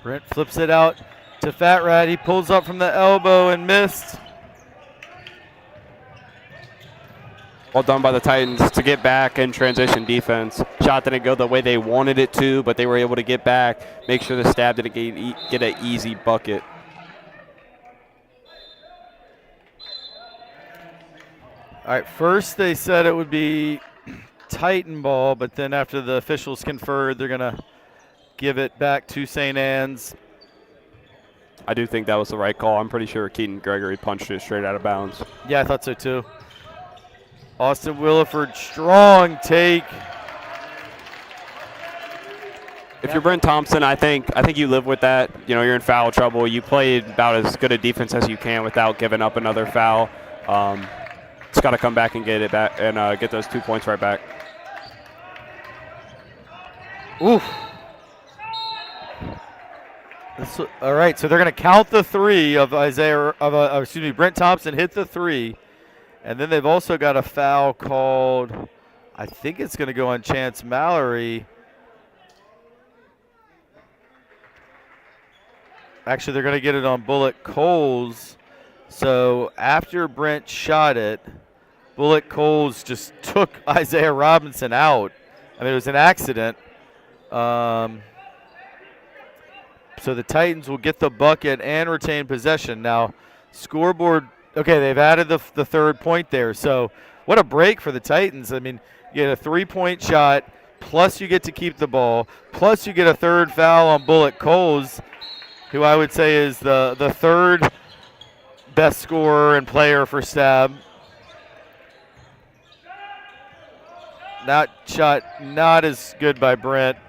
Brent flips it out to Fat Rat. He pulls up from the elbow and missed. Well done by the Titans to get back in transition defense. Shot didn't go the way they wanted it to, but they were able to get back, make sure the Stab didn't get an easy bucket. All right, first they said it would be Titan ball, but then after the officials conferred, they're going to give it back to St. Anne's. I do think that was the right call. I'm pretty sure Keaton Gregory punched it straight out of bounds. Yeah, I thought so too. Austin Williford, strong take. If you're Brent Thompson, I think you live with that. You know, you're in foul trouble. You played about as good a defense as you can without giving up another foul. Just got to come back and get it back and get those 2 points right back. Oof. All right, so they're going to count the three of Brent Thompson hit the three, and then they've also got a foul called. I think it's going to go on Chance Mallory. Actually, they're going to get it on Bullet Coles. So after Brent shot it, Bullet Coles just took Isaiah Robinson out. I mean, it was an accident. So the Titans will get the bucket and retain possession. Now, scoreboard, okay, they've added the third point there. So what a break for the Titans. I mean, you get a three-point shot, plus you get to keep the ball, plus you get a third foul on Bullet Coles, who I would say is the third best scorer and player for Stab. That shot not as good by Brent.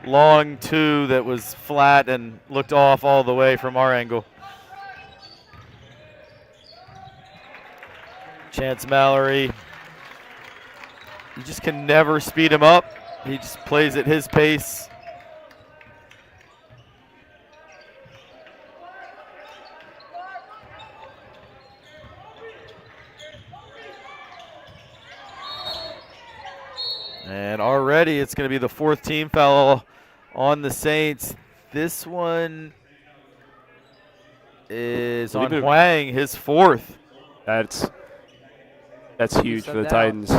Long two that was flat and looked off all the way from our angle. Chance Mallory. You just can never speed him up. He just plays at his pace. And already it's going to be the fourth team foul on the Saints. This one is on Huang, his fourth. That's huge for the Titans.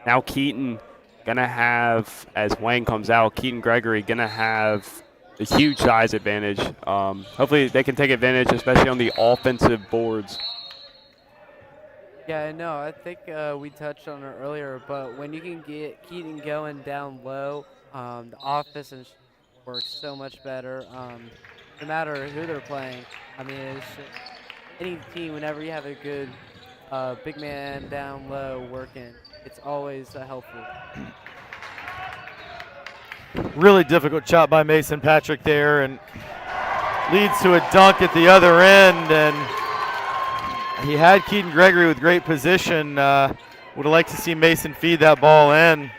Now Keaton gonna have, as Huang comes out, Keaton Gregory gonna have a huge size advantage. Hopefully they can take advantage, especially on the offensive boards. Yeah, I know. I think we touched on it earlier, but when you can get Keaton going down low, the offense works so much better. No matter who they're playing, I mean, it's just, any team, whenever you have a good big man down low working, it's always helpful. Really difficult shot by Mason Patrick there, and leads to a dunk at the other end. And he had Keaton Gregory with great position. Would have liked to see Mason feed that ball in.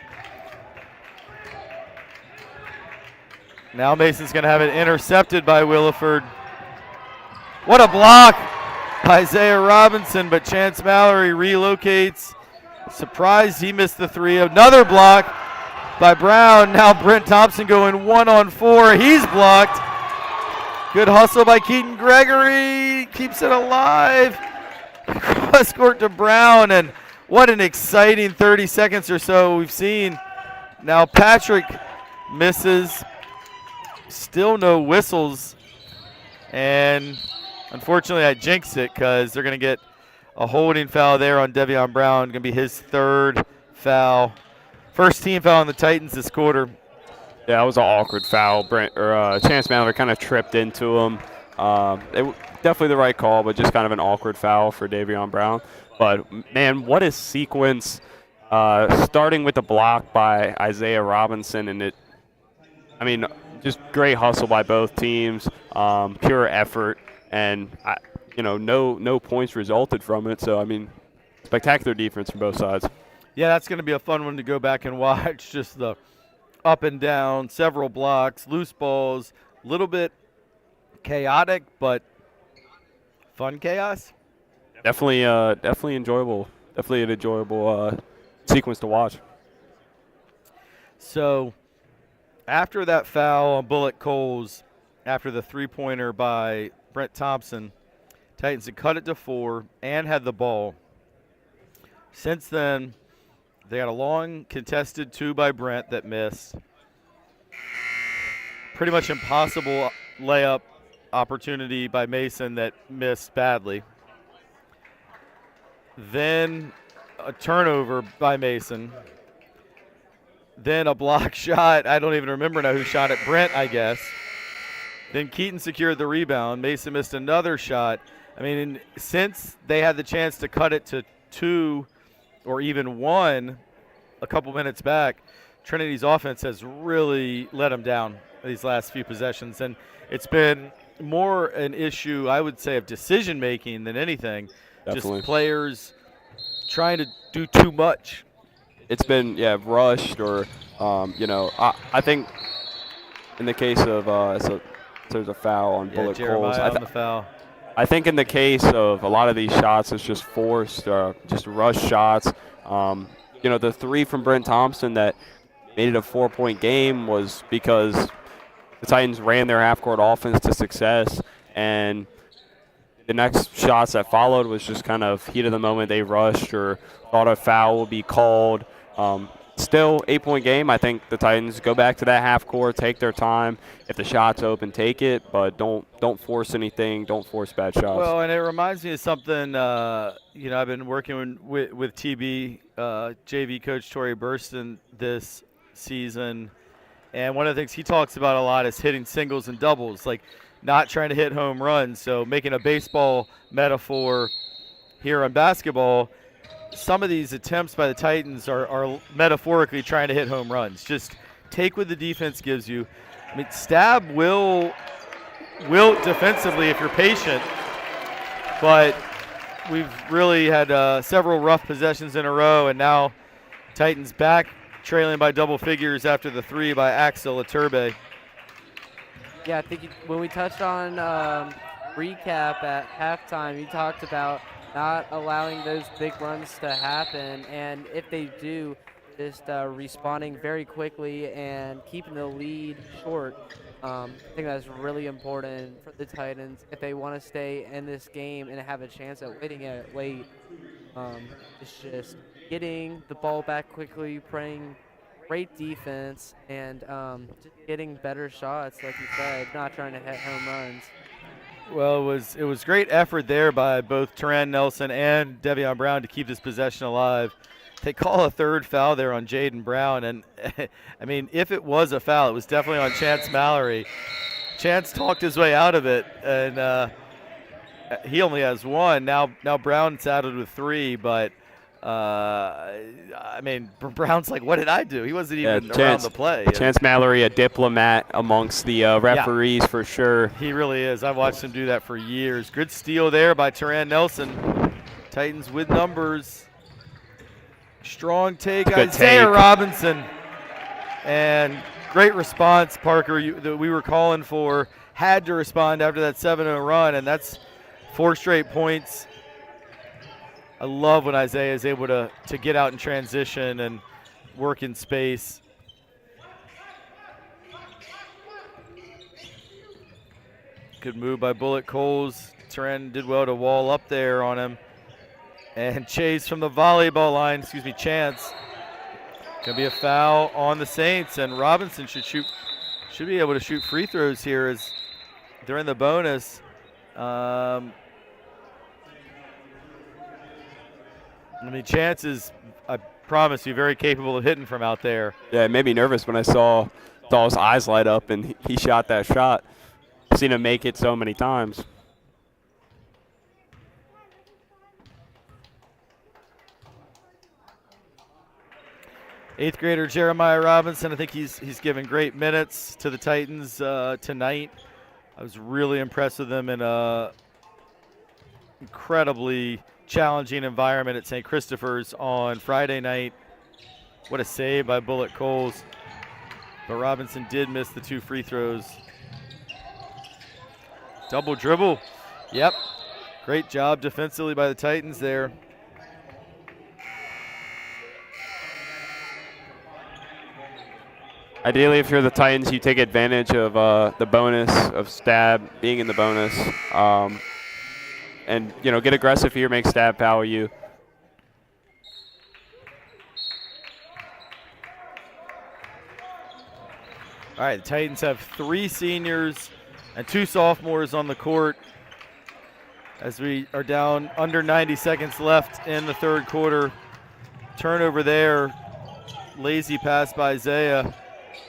Now Mason's going to have it intercepted by Williford. What a block by Isaiah Robinson, but Chance Mallory relocates. Surprised he missed the three. Another block by Brown. Now Brent Thompson going 1-on-4. He's blocked. Good hustle by Keaton Gregory. Keeps it alive. Cross court to Brown, and what an exciting 30 seconds or so we've seen. Now Patrick misses. Still no whistles, and unfortunately I jinxed it because they're going to get a holding foul there on Devion Brown. Going to be his third foul. First team foul on the Titans this quarter. Yeah, that was an awkward foul. Chance Mallory kind of tripped into him. Definitely the right call, but just kind of an awkward foul for Devion Brown. But, man, what a sequence. Starting with the block by Isaiah Robinson, and just great hustle by both teams, pure effort, and no points resulted from it. So spectacular defense from both sides. Yeah, that's going to be a fun one to go back and watch. Just the up and down, several blocks, loose balls, a little bit chaotic, but fun chaos. Definitely enjoyable. Definitely an enjoyable sequence to watch. So after that foul on Bullet Coles, after the three-pointer by Brent Thompson. Titans had cut it to 4 and had the ball. Since then, they got a long contested 2 by Brent that missed. Pretty much impossible layup opportunity by Mason that missed badly. Then a turnover by Mason. Then a block shot. I don't even remember now who shot it. Brent, I guess. Then Keaton secured the rebound. Mason missed another shot. I mean, since they had the chance to cut it to 2 or even 1 a couple minutes back, Trinity's offense has really let them down these last few possessions. And it's been more an issue, I would say, of decision-making than anything. Definitely. Just players trying to do too much. It's been, rushed or, I think in the case of there's a foul on Bullet Coles. Jeremiah on the foul. I think in the case of a lot of these shots, it's just forced, just rush shots. The 3 from Brent Thompson that made it a 4-point game was because the Titans ran their half-court offense to success, and the next shots that followed was just kind of heat of the moment. They rushed or thought a foul would be called. Still 8-point game. I think the Titans go back to that half court, take their time. If the shot's open, take it, but don't force anything. Don't force bad shots. Well, and it reminds me of something. I've been working with TB JV coach Torrey Burston this season, and one of the things he talks about a lot is hitting singles and doubles, like not trying to hit home runs. So making a baseball metaphor here on basketball. Some of these attempts by the Titans are metaphorically trying to hit home runs. Just take what the defense gives you. I mean, Stab will defensively if you're patient, but we've really had several rough possessions in a row, and now Titans back trailing by double figures after the 3 by Axel Iturbe. Yeah, I think when we touched on recap at halftime, you talked about not allowing those big runs to happen, and if they do, just responding very quickly and keeping the lead short. I think that's really important for the Titans if they want to stay in this game and have a chance at winning it late. It's just getting the ball back quickly, playing great defense, and just getting better shots, like you said, not trying to hit home runs. Well, it was great effort there by both Teran Nelson and Devion Brown to keep this possession alive. They call a third foul there on Jaden Brown, and I mean, if it was a foul, it was definitely on Chance Mallory. Chance talked his way out of it, and he only has 1. Now Brown saddled with 3, but I mean, Brown's like, what did I do? He wasn't even around the play. Chance Mallory, a diplomat amongst the referees for sure. He really is. I've watched him do that for years. Good steal there by Teran Nelson. Titans with numbers. Strong take, Isaiah Robinson. And great response, Parker, that we were calling for. Had to respond after that 7-0 run, and that's 4 straight points. I love when Isaiah is able to get out in transition and work in space. Good move by Bullet Coles. Teran did well to wall up there on him. And Chase from the volleyball line, Chance. Gonna be a foul on the Saints, and Robinson should be able to shoot free throws here as they're in the bonus. I mean, Chance is, I promise you, very capable of hitting from out there. Yeah, it made me nervous when I saw his eyes light up and he shot that shot. I've seen him make it so many times. Eighth grader Jeremiah Robinson, I think he's given great minutes to the Titans tonight. I was really impressed with him in a incredibly challenging environment at St. Christopher's on Friday night. What a save by Bullet Coles. But Robinson did miss the 2 free throws. Double dribble. Yep. Great job defensively by the Titans there. Ideally, if you're the Titans, you take advantage of the bonus of Stab being in the bonus, and get aggressive here, make Stab foul you. All right, the Titans have 3 seniors and 2 sophomores on the court as we are down under 90 seconds left in the third quarter. Turnover there. Lazy pass by Isaiah.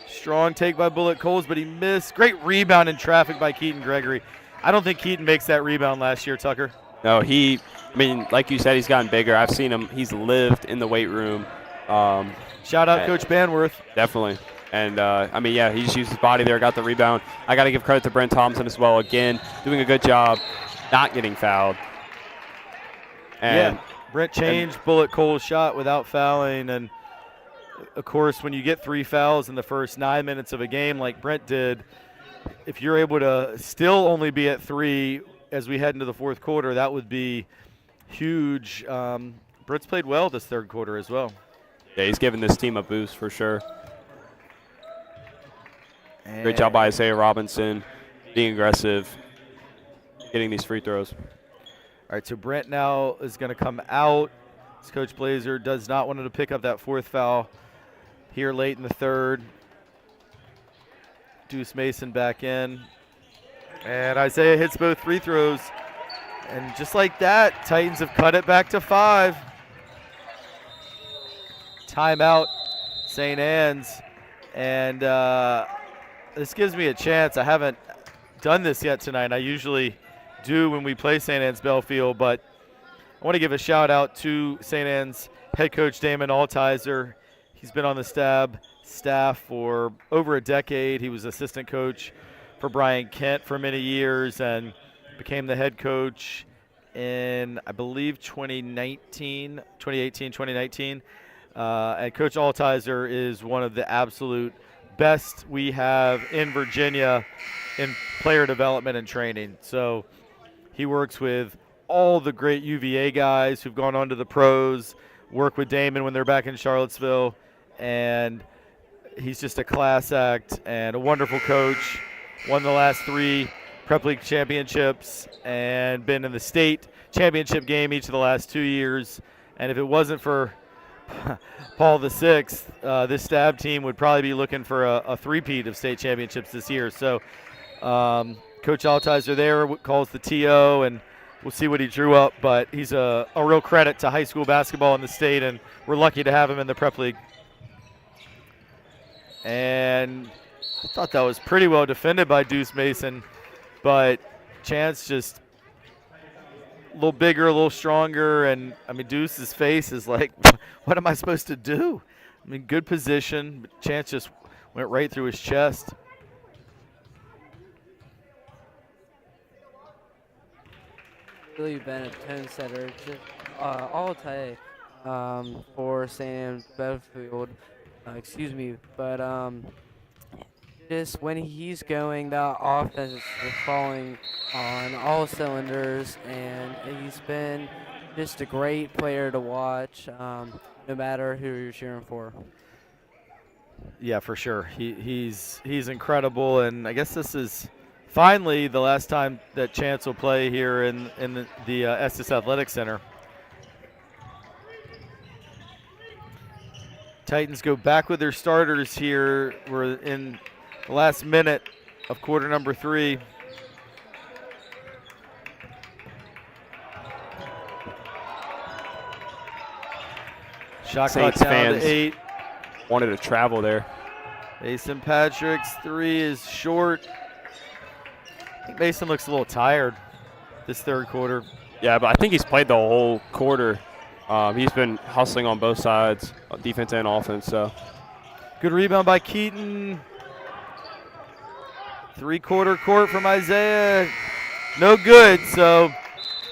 Strong take by Bullet Coles, but he missed. Great rebound in traffic by Keaton Gregory. I don't think Keaton makes that rebound last year, Tucker. No, like you said, he's gotten bigger. I've seen him. He's lived in the weight room. Shout out Coach Banworth. Definitely. And, he just used his body there, got the rebound. I got to give credit to Brent Thompson as well. Again, doing a good job, not getting fouled. And Brent changed Bullet Cole's shot without fouling. And, of course, when you get 3 fouls in the first 9 minutes of a game like Brent did, if you're able to still only be at 3 as we head into the fourth quarter, that would be huge. Brent's played well this third quarter as well. Yeah, he's given this team a boost for sure. Great job by Isaiah Robinson, being aggressive, getting these free throws. All right, so Brent now is going to come out. As Coach Blazer does not want him to pick up that 4th foul here late in the third. Deuce Mason back in. And Isaiah hits both free throws. And just like that, Titans have cut it back to 5. Timeout, St. Anne's. And this gives me a chance. I haven't done this yet tonight. I usually do when we play St. Anne's Belfield, but I want to give a shout out to St. Anne's head coach Damon Altizer. He's been on the staff for over a decade. He was assistant coach for Brian Kent for many years and became the head coach in, I believe, 2018, 2019. And Coach Altizer is one of the absolute best we have in Virginia in player development and training. So he works with all the great UVA guys who've gone on to the pros, work with Damon when they're back in Charlottesville, and he's just a class act and a wonderful coach. Won the last 3 Prep League championships and been in the state championship game each of the last 2 years. And if it wasn't for Paul VI, this Stab team would probably be looking for a three-peat of state championships this year. So Coach Altizer there calls the TO, and we'll see what he drew up. But he's a real credit to high school basketball in the state, and we're lucky to have him in the Prep League. And I thought that was pretty well defended by Deuce Mason, but Chance just a little bigger, a little stronger, and Deuce's face is like, what am I supposed to do? Good position, but Chance just went right through his chest. Really been a tone setter, just all day for St. Anne's Belfield. But just when he's going, that offense is falling on all cylinders, and he's been just a great player to watch, no matter who you're cheering for. Yeah, for sure. He's incredible, and I guess this is finally the last time that Chance will play here in the Estes Athletic Center. Titans go back with their starters here. We're in the last minute of quarter number 3. Shot clock down to 8. Wanted to travel there. Mason Patrick's 3 is short. I think Mason looks a little tired this third quarter. Yeah, but I think he's played the whole quarter. He's been hustling on both sides, defense and offense. So good rebound by Keaton. 3-quarter court from Isaiah. No good. So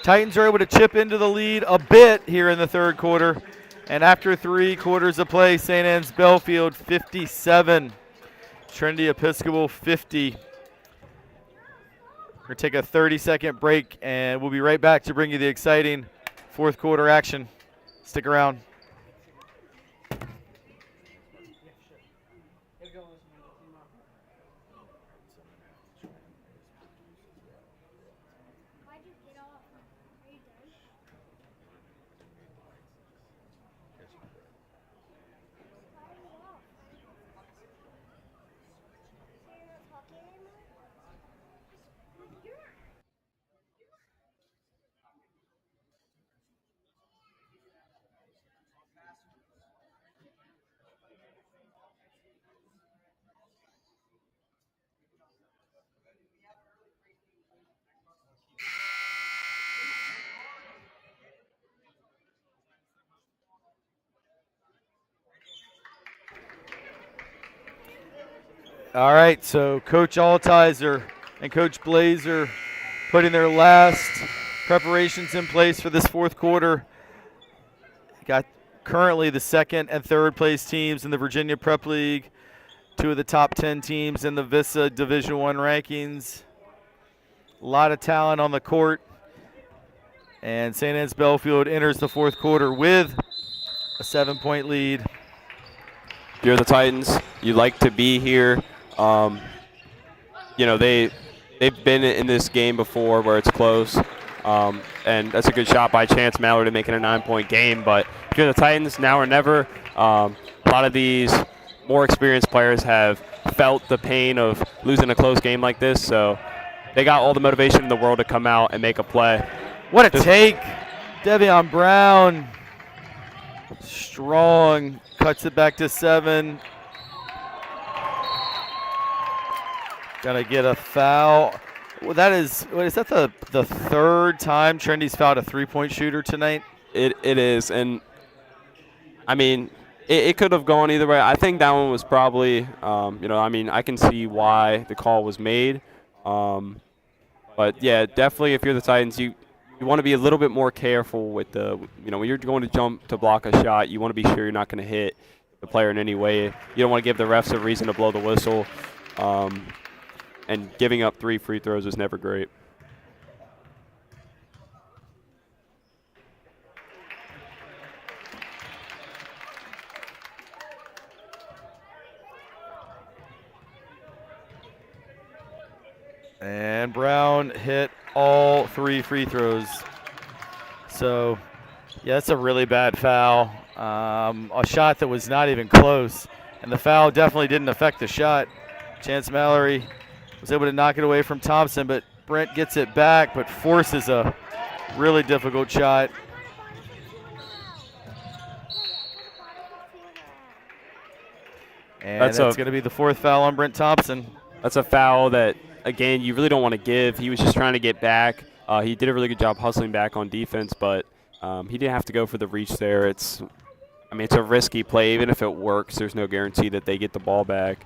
Titans are able to chip into the lead a bit here in the third quarter. And after 3 quarters of play, St. Anne's Belfield 57, Trinity Episcopal 50. We're going to take a 30-second break, and we'll be right back to bring you the exciting fourth quarter action. Stick around. All right, so Coach Altizer and Coach Blazer putting their last preparations in place for this fourth quarter. Got currently the second and third place teams in the Virginia Prep League, 2 of the top 10 teams in the VISA Division I rankings. A lot of talent on the court. And St. Anne's Belfield enters the fourth quarter with a 7-point lead. If you're the Titans, you like to be here. You know, they've been in this game before where it's close. And that's a good shot by Chance Mallory to make it a 9-point game. But if you're the Titans, now or never. A lot of these more experienced players have felt the pain of losing a close game like this. So they got all the motivation in the world to come out and make a play. What a take. Devion Brown, strong, cuts it back to 7. Gonna get a foul. Well, is that the third time Trendy's fouled a 3-point shooter tonight? It is, and I mean, it could have gone either way. I think that one was probably, you know, I mean, I can see why the call was made. But yeah, definitely if you're the Titans, you want to be a little bit more careful with the, you know, when you're going to jump to block a shot, you want to be sure you're not going to hit the player in any way. You don't want to give the refs a reason to blow the whistle. And giving up 3 free throws is never great. And Brown hit all 3 free throws. So, yeah, that's a really bad foul. A shot that was not even close. And the foul definitely didn't affect the shot. Chance Mallory was able to knock it away from Thompson, but Brent gets it back, but forces a really difficult shot. And that's going to be the 4th foul on Brent Thompson. That's a foul that, again, you really don't want to give. He was just trying to get back. He did a really good job hustling back on defense, but he didn't have to go for the reach there. It's a risky play. Even if it works, there's no guarantee that they get the ball back.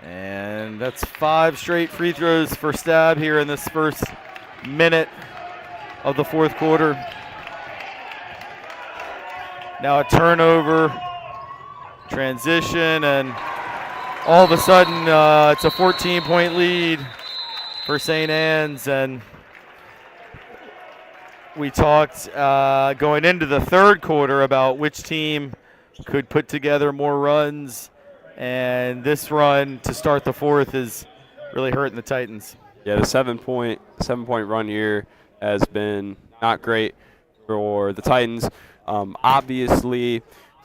And that's 5 straight free throws for Stab here in this first minute of the fourth quarter. Now a turnover, transition, and all of a sudden it's a 14-point lead for St. Anne's. And we talked going into the third quarter about which team could put together more runs. And this run to start the fourth is really hurting the Titans. Yeah, the 7-point run here has been not great for the Titans. Obviously,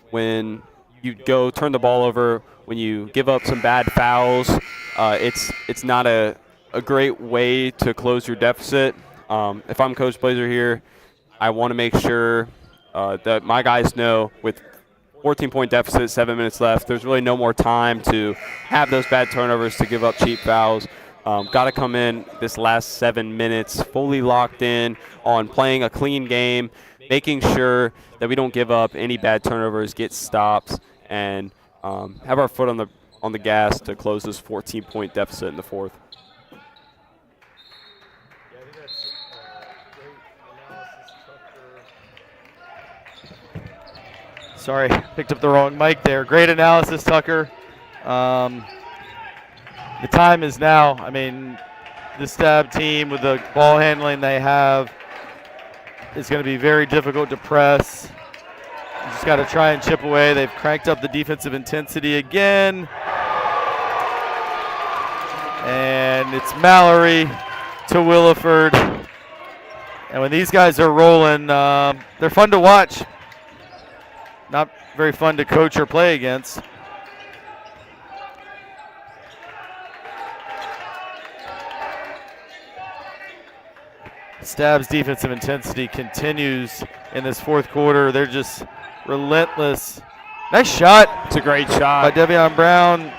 when you go turn the ball over, when you give up some bad fouls, it's not a great way to close your deficit. If I'm Coach Blazer here, I want to make sure that my guys know with 14-point deficit, 7 minutes left. There's really no more time to have those bad turnovers, to give up cheap fouls. Got to come in this last 7 minutes fully locked in on playing a clean game, making sure that we don't give up any bad turnovers, get stops, and have our foot on the gas to close this 14-point deficit in the fourth. Sorry, picked up the wrong mic there. Great analysis, Tucker. The time is now. I mean, the Stab team with the ball handling they have is going to be very difficult to press. You just got to try and chip away. They've cranked up the defensive intensity again. And it's Mallory to Williford. And when these guys are rolling, they're fun to watch. Not very fun to coach or play against. Stab's defensive intensity continues in this fourth quarter. They're just relentless Nice shot It's a great by shot. Devion Brown.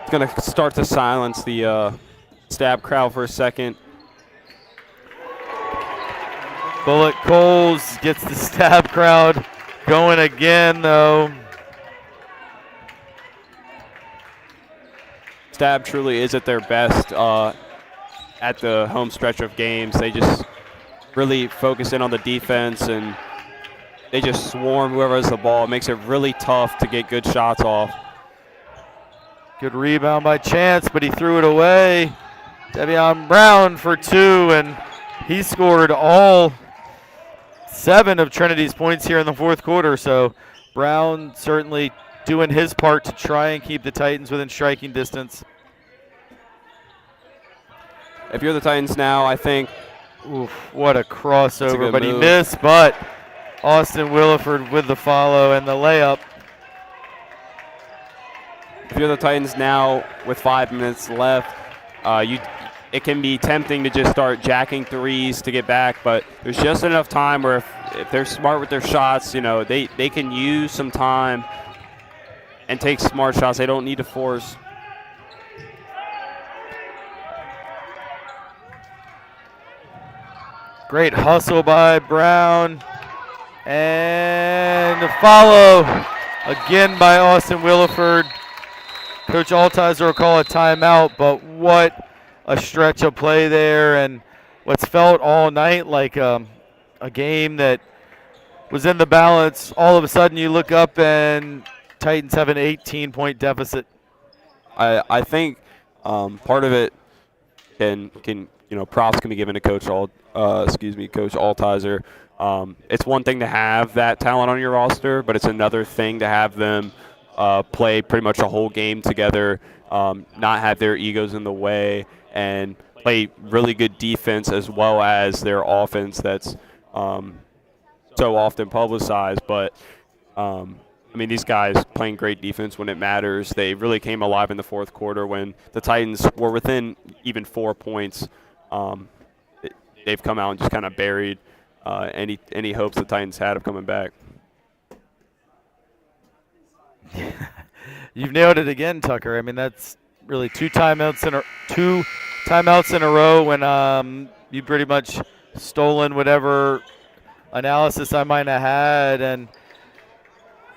It's going to start to silence the Stab crowd for a second. Bullet Coles gets the Stab crowd going again, though. Stab truly is at their best at the home stretch of games. They just really focus in on the defense, and they just swarm whoever has the ball. It makes it really tough to get good shots off. Good rebound by Chance, but he threw it away. Devion Brown for 2, and he scored all 7 of Trinity's points here in the fourth quarter. So Brown certainly doing his part to try and keep the Titans within striking distance. If you're the Titans now, I think Oof, what a crossover, good but he move. missed, but Austin Williford with the follow and the layup. if you're the Titans now with 5 minutes left, it can be tempting to just start jacking threes to get back, but there's just enough time where if they're smart with their shots, they can use some time and take smart shots. They don't need to force. Great hustle by Brown. And a follow again by Austin Williford. Coach Altizer will call a timeout, but what a stretch of play there, and what's felt all night like a game that was in the balance. All of a sudden you look up and Titans have an 18-point deficit. I think part of it can props can be given to Coach Altizer. It's one thing to have that talent on your roster, but it's another thing to have them play pretty much a whole game together, not have their egos in the way, and play really good defense as well as their offense that's so often publicized. But these guys playing great defense when it matters. They really came alive in the fourth quarter when the Titans were within even 4 points. They've come out and just kind of buried any hopes the Titans had of coming back. You've nailed it again, Tucker. I mean, that's really two timeouts in a row when you pretty much stolen whatever analysis I might have had. And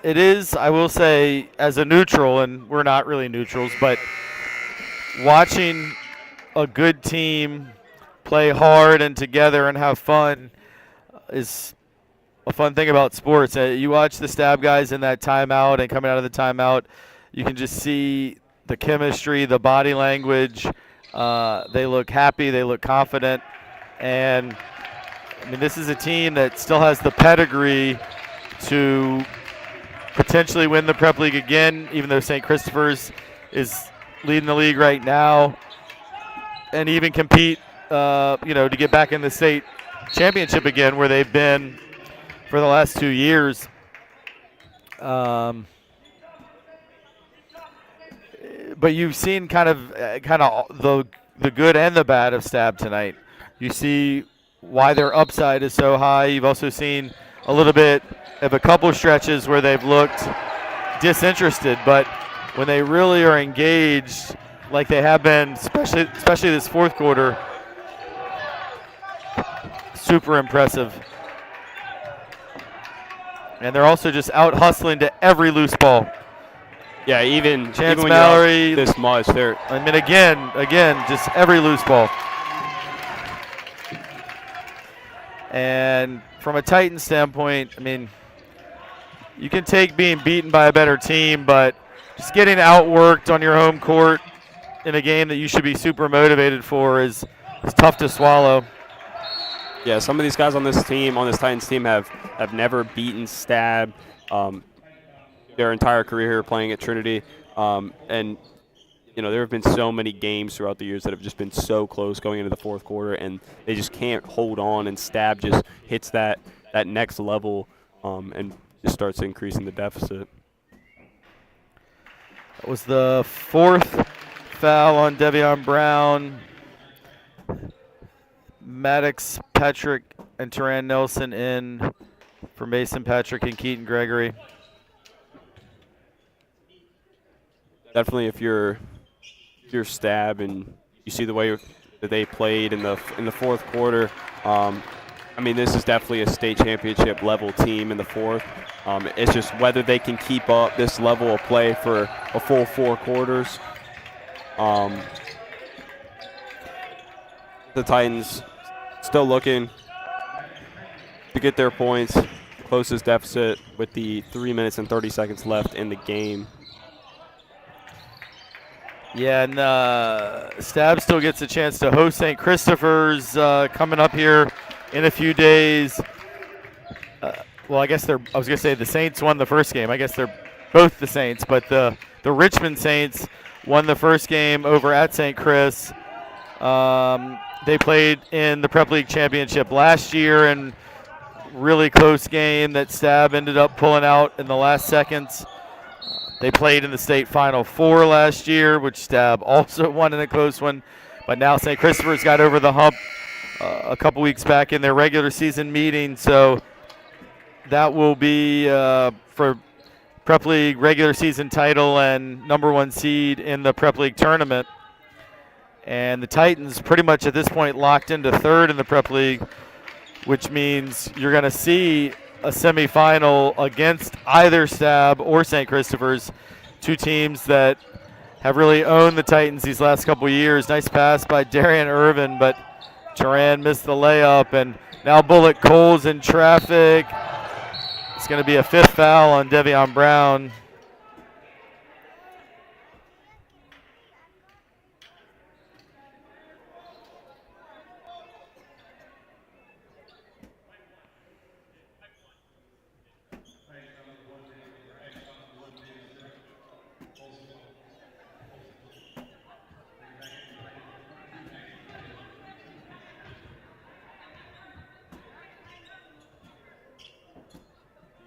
it is, I will say, as a neutral, and we're not really neutrals, but watching a good team play hard and together and have fun is a fun thing about sports. You watch the Stab guys in that timeout and coming out of the timeout, you can just see the chemistry, the body language. They look happy, they look confident, and this is a team that still has the pedigree to potentially win the Prep League again, even though St. Christopher's is leading the league right now, and even compete to get back in the state championship again, where they've been for the last 2 years. But you've seen kind of the good and the bad of Stab tonight. You see why their upside is so high. You've also seen a little bit of a couple stretches where they've looked disinterested, but when they really are engaged, like they have been, especially this fourth quarter, super impressive. And they're also just out hustling to every loose ball. Yeah, even Chance when Mallory, you're up this much, they're again, just every loose ball. And from a Titan standpoint, you can take being beaten by a better team, but just getting outworked on your home court in a game that you should be super motivated for is tough to swallow. Yeah, some of these guys on this Titans team, have never beaten Stab their entire career here playing at Trinity. And there have been so many games throughout the years that have just been so close going into the fourth quarter, and they just can't hold on, and Stab just hits that next level and just starts increasing the deficit. That was the fourth foul on Devion Brown. Maddox, Patrick, and Teran Nelson in for Mason Patrick and Keaton Gregory. definitely if you're Stab and you see the way that they played in the fourth quarter. I mean, this is definitely a state championship level team in the fourth. It's just whether they can keep up this level of play for a full 4 quarters. The Titans still looking to get their points. Closest deficit with the 3 minutes and 30 seconds left in the game. Yeah, and Stab still gets a chance to host St. Christopher's coming up here in a few days. Well, I guess I was going to say the Saints won the first game. I guess they're both the Saints, but the Richmond Saints won the first game over at St. Chris. They played in the Prep League Championship last year, and really close game that Stab ended up pulling out in the last seconds. They played in the state Final Four last year, which Stab also won in a close one. But now St. Christopher's got over the hump a couple weeks back in their regular season meeting. So that will be for Prep League regular season title and #1 seed in the Prep League tournament. And the Titans pretty much at this point locked into third in the Prep League, which means you're going to see a semifinal against either Stab or St. Christopher's, two teams that have really owned the Titans these last couple of years. Nice pass by Darian Irvin, but Turan missed the layup, and now Bullet Cole's in traffic. It's going to be a 5th foul on Devion Brown.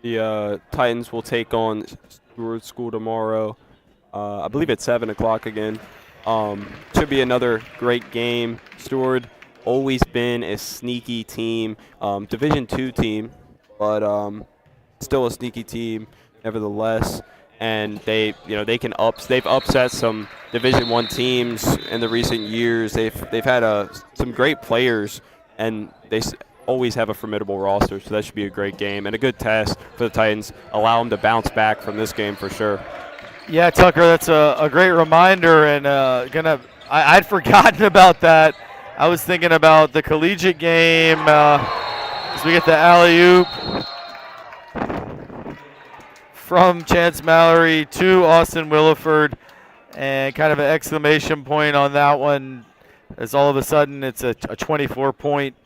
The Titans will take on Stewart School tomorrow. I believe at 7 o'clock again. Should be another great game. Stewart always been a sneaky team, Division II team, but still a sneaky team nevertheless. And they've upset some Division I teams in the recent years. They've had some great players, and they always have a formidable roster, so that should be a great game and a good test for the Titans. Allow them to bounce back from this game for sure. Yeah, Tucker, that's a great reminder, and I'd forgotten about that. I was thinking about the collegiate game as we get the alley-oop from Chance Mallory to Austin Williford, and kind of an exclamation point on that one as all of a sudden it's a 24-point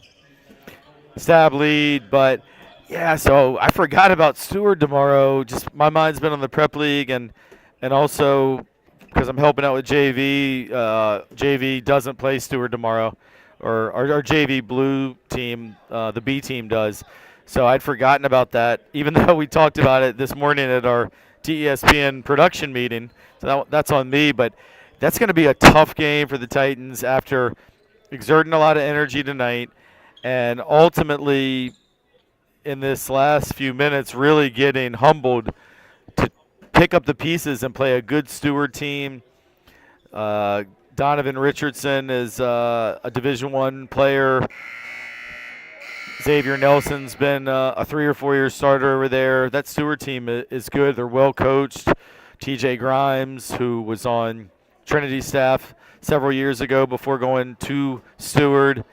Stab lead. But yeah, so I forgot about Stewart tomorrow. Just my mind's been on the Prep League, and also because I'm helping out with JV. JV doesn't play Stewart tomorrow, or our JV blue team, the B team does. So I'd forgotten about that, even though we talked about it this morning at our TESPN production meeting. So that's on me, but that's going to be a tough game for the Titans after exerting a lot of energy tonight, and ultimately in this last few minutes really getting humbled to pick up the pieces and play a good Stewart team. Donovan Richardson is a Division I player. Xavier Nelson's been a 3 or 4 year starter over there. That Stewart team is good. They're well coached. TJ Grimes, who was on Trinity staff several years ago before going to Stewart.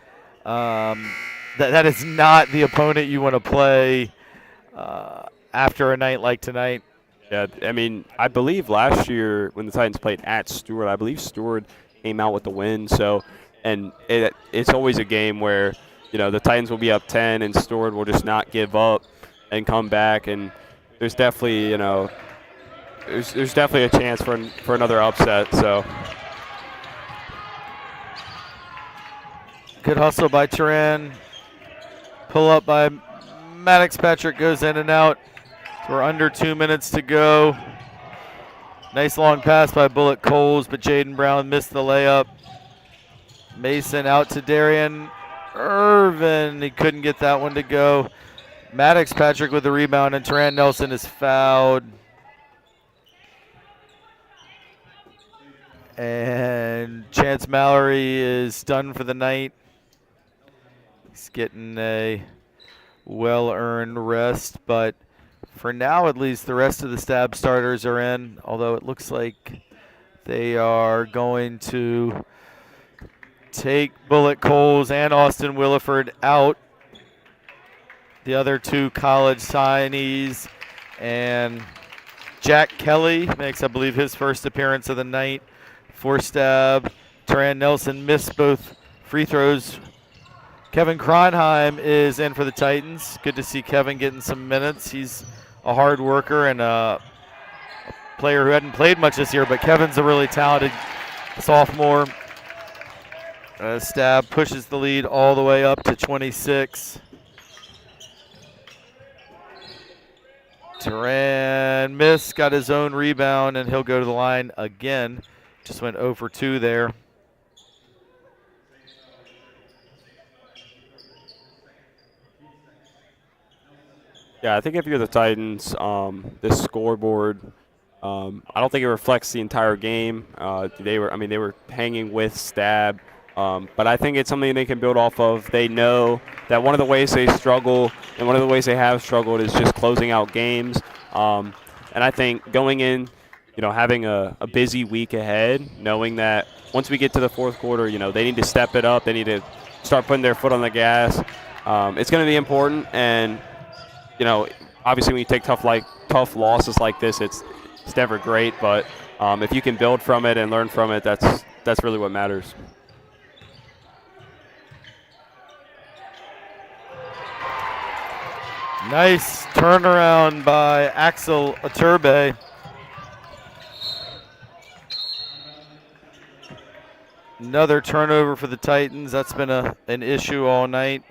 That is not the opponent you want to play after a night like tonight. Yeah, I mean, I believe last year when the Titans played at Stewart, I believe Stewart came out with the win. So, and it's always a game where, you know, the Titans will be up 10 and Stewart will just not give up and come back. And there's definitely, you know, there's definitely a chance for another upset. So. Good hustle by Turan. Pull up by Maddox Patrick goes in and out. So we're under 2 minutes to go. Nice long pass by Bullet Coles, but Jaden Brown missed the layup. Mason out to Darian Irvin. He couldn't get that one to go. Maddox Patrick with the rebound, and Turan Nelson is fouled. And Chance Mallory is done for the night. He's getting a well-earned rest, but for now at least the rest of the Stab starters are in, although it looks like they are going to take Bullet Coles and Austin Williford out. The other two college signees, and Jack Kelly makes, I believe, his first appearance of the night for Stab. Taran Nelson missed both free throws. Kevin Kronheim is in for the Titans. Good to see Kevin getting some minutes. He's a hard worker and a player who hadn't played much this year, but Kevin's a really talented sophomore. Stab pushes the lead all the way up to 26. Taran missed, got his own rebound, and he'll go to the line again. Just went 0 for 2 there. Yeah, I think if you're the Titans, this scoreboard, I don't think it reflects the entire game. They were hanging with Stab, but I think it's something they can build off of. They know that one of the ways they struggle and one of the ways they have struggled is just closing out games. And I think going in, having a busy week ahead, knowing that once we get to the fourth quarter, they need to step it up. They need to start putting their foot on the gas. It's going to be important, and obviously when you take tough losses like this, it's never great. But if you can build from it and learn from it, that's really what matters. Nice turnaround by Axel Aturbe. Another turnover for the Titans. That's been an issue all night.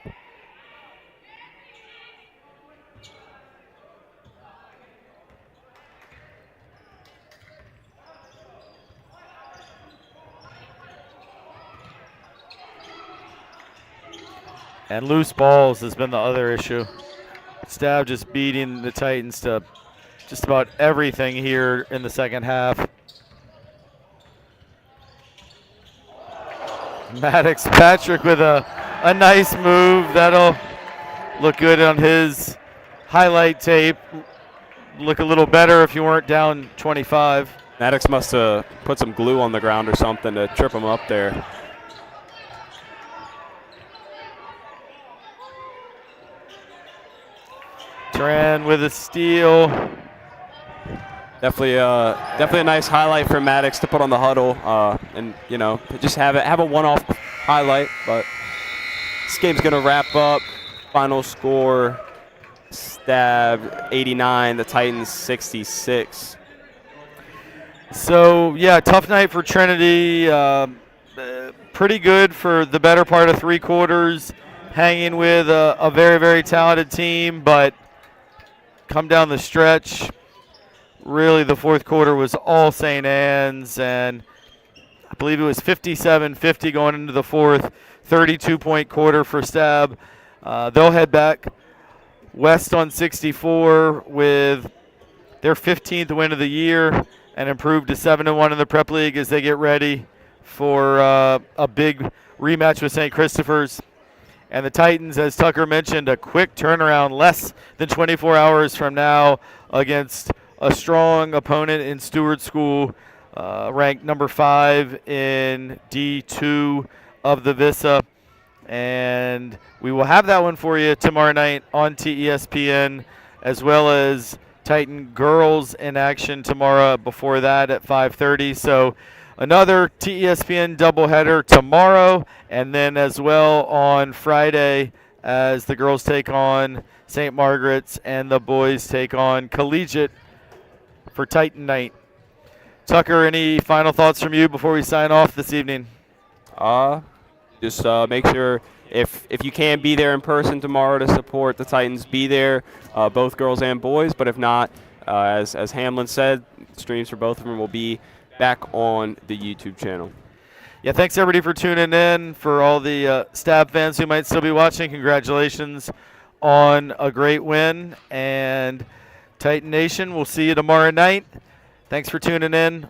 And loose balls has been the other issue. Stab just beating the Titans to just about everything here in the second half. Maddox Patrick with a nice move. That'll look good on his highlight tape. Look a little better if you weren't down 25. Maddox must have put some glue on the ground or something to trip him up there. Taran with a steal. Definitely a nice highlight for Maddox to put on the huddle, and just have a one-off highlight. But this game's gonna wrap up. Final score: Stab 89, the Titans 66. So yeah, tough night for Trinity. Pretty good for the better part of 3 quarters, hanging with a very, very talented team, but come down the stretch. Really, the fourth quarter was all St. Anne's, and I believe it was 57-50 going into the fourth, 32-point quarter for Stab. They'll head back west on 64 with their 15th win of the year and improved to 7-1 in the Prep League as they get ready for a big rematch with St. Christopher's. And the Titans, as Tucker mentioned, a quick turnaround, less than 24 hours from now against a strong opponent in Stewart School, ranked number 5 in D2 of the VISA. And we will have that one for you tomorrow night on TESPN, as well as Titan girls in action tomorrow before that at 5:30. So another TESPN doubleheader tomorrow, and then as well on Friday as the girls take on St. Margaret's and the boys take on Collegiate for Titan night. Tucker, any final thoughts from you before we sign off this evening? Just make sure if you can be there in person tomorrow to support the Titans, be there, both girls and boys. But if not, as Hamlin said, streams for both of them will be back on the YouTube channel. Yeah, thanks everybody for tuning in. For all the Stab fans who might still be watching, congratulations on a great win. And Titan Nation, we'll see you tomorrow night. Thanks for tuning in.